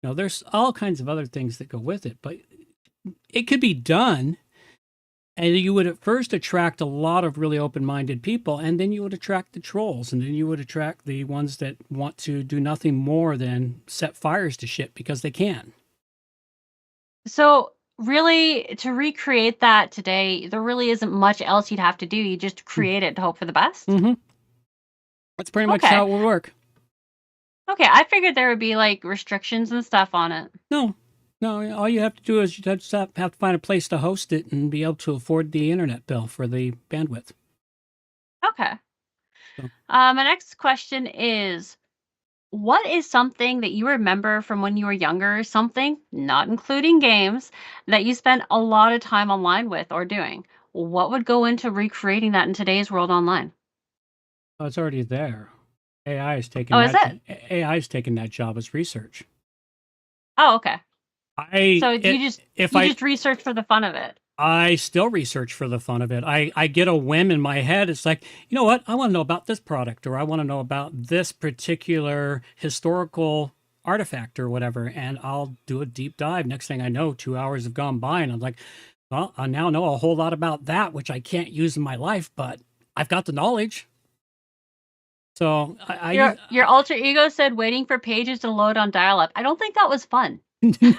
[SPEAKER 3] You know, there's all kinds of other things that go with it, but it could be done. And you would at first attract a lot of really open-minded people, and then you would attract the trolls, and then you would attract the ones that want to do nothing more than set fires to shit because they can.
[SPEAKER 1] So really, to recreate that today, there really isn't much else you'd have to do. You just create it to hope for the best.
[SPEAKER 3] Mm-hmm. That's pretty much
[SPEAKER 1] Okay.
[SPEAKER 3] how it would work.
[SPEAKER 1] Okay, I figured there would be like restrictions and stuff on it.
[SPEAKER 3] No, all you have to do is you just have to find a place to host it and be able to afford the internet bill for the bandwidth.
[SPEAKER 1] Okay.
[SPEAKER 3] So.
[SPEAKER 1] My next question is, what is something that you remember from when you were younger, something, not including games, that you spent a lot of time online with or doing? What would go into recreating that in today's world online?
[SPEAKER 3] Oh, it's already there. AI is taking
[SPEAKER 1] Oh, is
[SPEAKER 3] that. AI is taking that job as research.
[SPEAKER 1] Oh, okay. So
[SPEAKER 3] you
[SPEAKER 1] you just research for the fun of it.
[SPEAKER 3] I still research for the fun of it. I get a whim in my head. It's like, you know what? I want to know about this product, or I want to know about this particular historical artifact or whatever. And I'll do a deep dive. Next thing I know, 2 hours have gone by and I'm like, well, I now know a whole lot about that, which I can't use in my life, but I've got the knowledge. So
[SPEAKER 1] your alter ego said waiting for pages to load on dial-up. I don't think that was fun.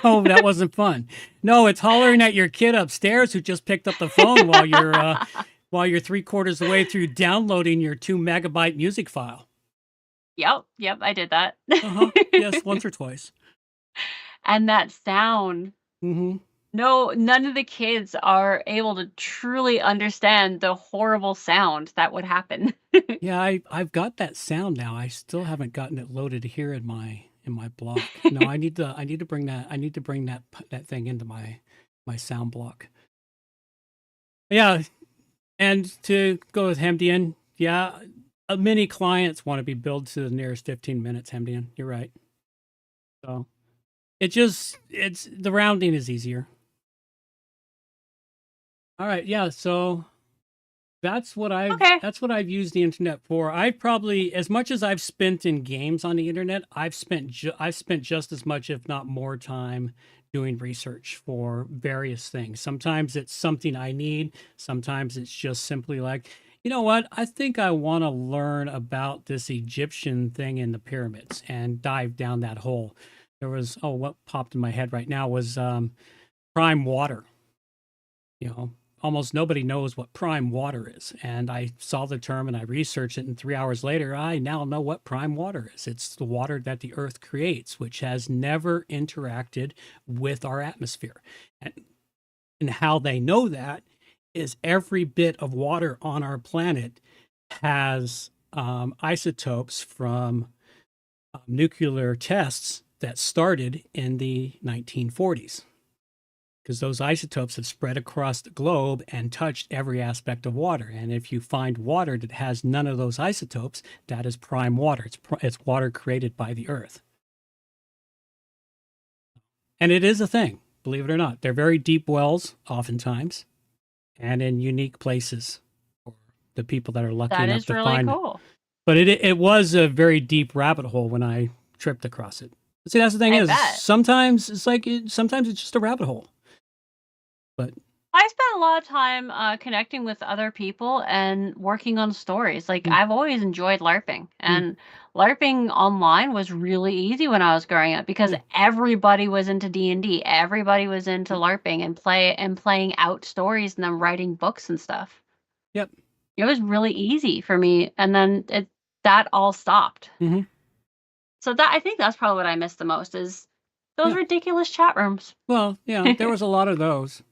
[SPEAKER 3] No, that wasn't fun. No, it's hollering at your kid upstairs who just picked up the phone while you're 3/4 of the way through downloading your 2 megabyte music file.
[SPEAKER 1] Yep, I did that.
[SPEAKER 3] Yes, once or twice.
[SPEAKER 1] And that sound.
[SPEAKER 3] Mm-hmm.
[SPEAKER 1] No, none of the kids are able to truly understand the horrible sound that would happen.
[SPEAKER 3] Yeah, I've got that sound now. I still haven't gotten it loaded here in my block. No, I need to bring that thing into my sound block. Yeah, and to go with Hemdian, yeah, many clients want to be billed to the nearest 15 minutes, Hemdian. You're right. So it's the rounding is easier. All right, yeah, so that's what I've used the internet for. I probably, as much as I've spent in games on the internet, I've spent just as much, if not more, time doing research for various things. Sometimes it's something I need. Sometimes it's just simply like, you know what? I think I want to learn about this Egyptian thing in the pyramids and dive down that hole. There was, what popped in my head right now was prime water. You know, almost nobody knows what prime water is. And I saw the term and I researched it, and 3 hours later, I now know what prime water is. It's the water that the Earth creates, which has never interacted with our atmosphere. And how they know that is every bit of water on our planet has isotopes from nuclear tests that started in the 1940s. Because those isotopes have spread across the globe and touched every aspect of water. And if you find water that has none of those isotopes, that is prime water. It's water created by the Earth. And it is a thing, believe it or not. They're very deep wells, oftentimes, and in unique places for the people that are lucky enough to find it. That is really cool. But it was a very deep rabbit hole when I tripped across it. But see, that's the thing is, sometimes sometimes it's just a rabbit hole. But
[SPEAKER 1] I spent a lot of time connecting with other people and working on stories. Like I've always enjoyed LARPing, and LARPing online was really easy when I was growing up because everybody was into D&D. Everybody was into LARPing and playing out stories and then writing books and stuff.
[SPEAKER 3] Yep.
[SPEAKER 1] It was really easy for me, and then that all stopped.
[SPEAKER 3] Mm-hmm.
[SPEAKER 1] So I think that's probably what I missed the most is those ridiculous chat rooms.
[SPEAKER 3] Well, yeah, there was a lot of those.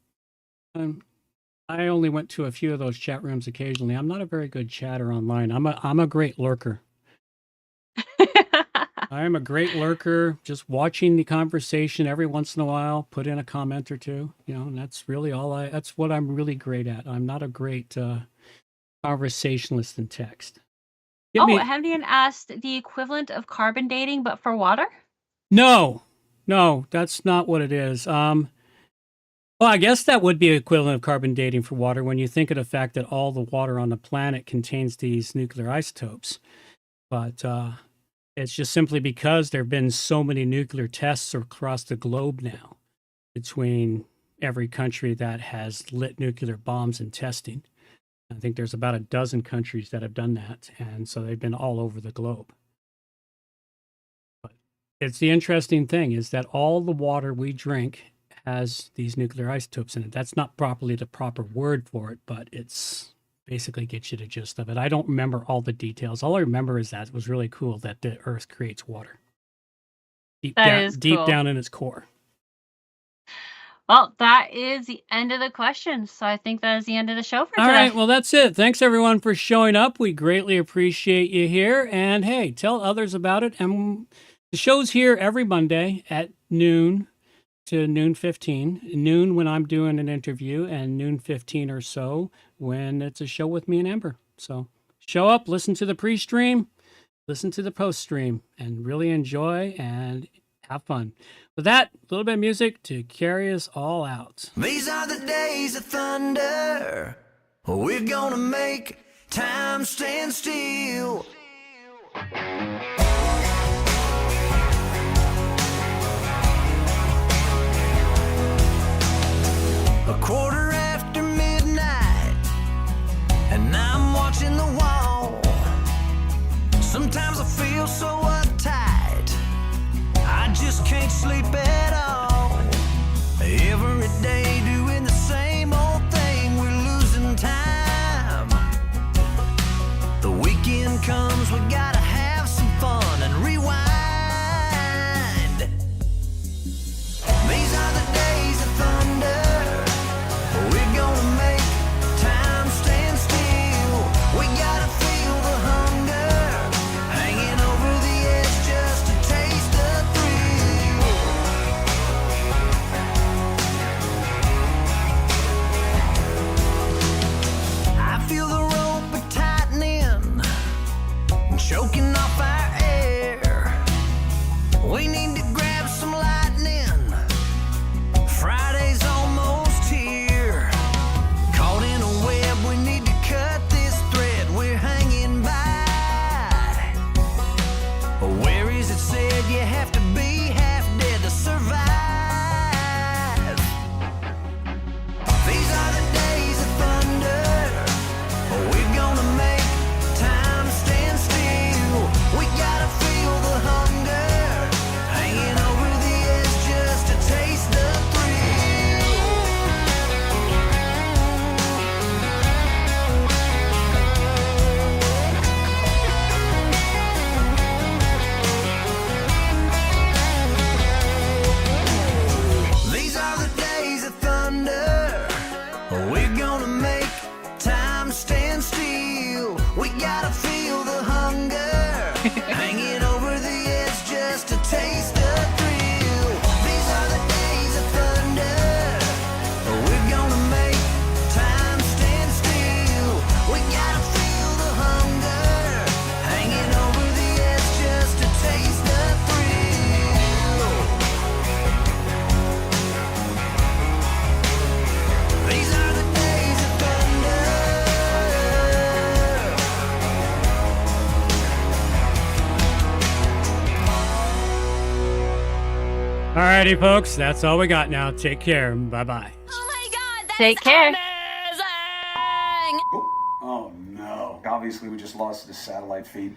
[SPEAKER 3] I only went to a few of those chat rooms occasionally. I'm not a very good chatter online. I'm a great lurker. I am a great lurker, just watching the conversation every once in a while, put in a comment or two, and that's really that's what I'm really great at. I'm not a great conversationalist in text.
[SPEAKER 1] Hemdian asked the equivalent of carbon dating, but for water?
[SPEAKER 3] No, that's not what it is. Well, I guess that would be equivalent of carbon dating for water when you think of the fact that all the water on the planet contains these nuclear isotopes. But it's just simply because there have been so many nuclear tests across the globe now between every country that has lit nuclear bombs in testing. I think there's about a dozen countries that have done that, and so they've been all over the globe. But it's the interesting thing is that all the water we drink has these nuclear isotopes in it. That's not properly the proper word for it, but it's basically gets you the gist of it. I don't remember all the details. All I remember is that it was really cool that the Earth creates water. Deep down in its core.
[SPEAKER 1] Well, that is the end of the questions. So I think that is the end of the show for today.
[SPEAKER 3] All right. Well, that's it. Thanks, everyone, for showing up. We greatly appreciate you here. And, hey, tell others about it. And the show's here every Monday at noon to noon 15. Noon when I'm doing an interview, and noon 15 or so when it's a show with me and Amber. So show up, listen to the pre-stream, listen to the post-stream, and really enjoy and have fun. With that, a little bit of music to carry us all out.
[SPEAKER 4] These are the days of thunder. We're gonna make time stand still. A quarter after midnight, and I'm watching the wall. Sometimes I feel so uptight, I just can't sleep at all. Every day doing the same old thing, we're losing time. The weekend comes, we gotta have some fun and rewind. These are the days of thunder. We're gonna make time stand still. We gotta feel the hunger hanging over the edge, just to taste the thrill. I feel the rope tightening, choking off our air. We need to grab some lightning. Friday's almost here. Caught in a web, we need to cut this thread we're hanging by. Where is it said you have to be half dead to survive? These are the days of thunder. We're gonna make time stand still. We gotta feel the hunger hanging over the edge, just to taste the thrill. These are the days of thunder. We're gonna make time stand still. We gotta feel the hunger hanging over the edge, just to taste the thrill. These are the days of thunder. We're gonna make time stand still. We gotta feel the hunger hanging over the edge, just to taste the thrill. These are the days of thunder.
[SPEAKER 3] All righty, folks. That's all we got now. Take care. Bye-bye.
[SPEAKER 7] Oh my god, that's
[SPEAKER 1] Take care.
[SPEAKER 7] amazing!
[SPEAKER 8] Oh no. Obviously we just lost the satellite feed.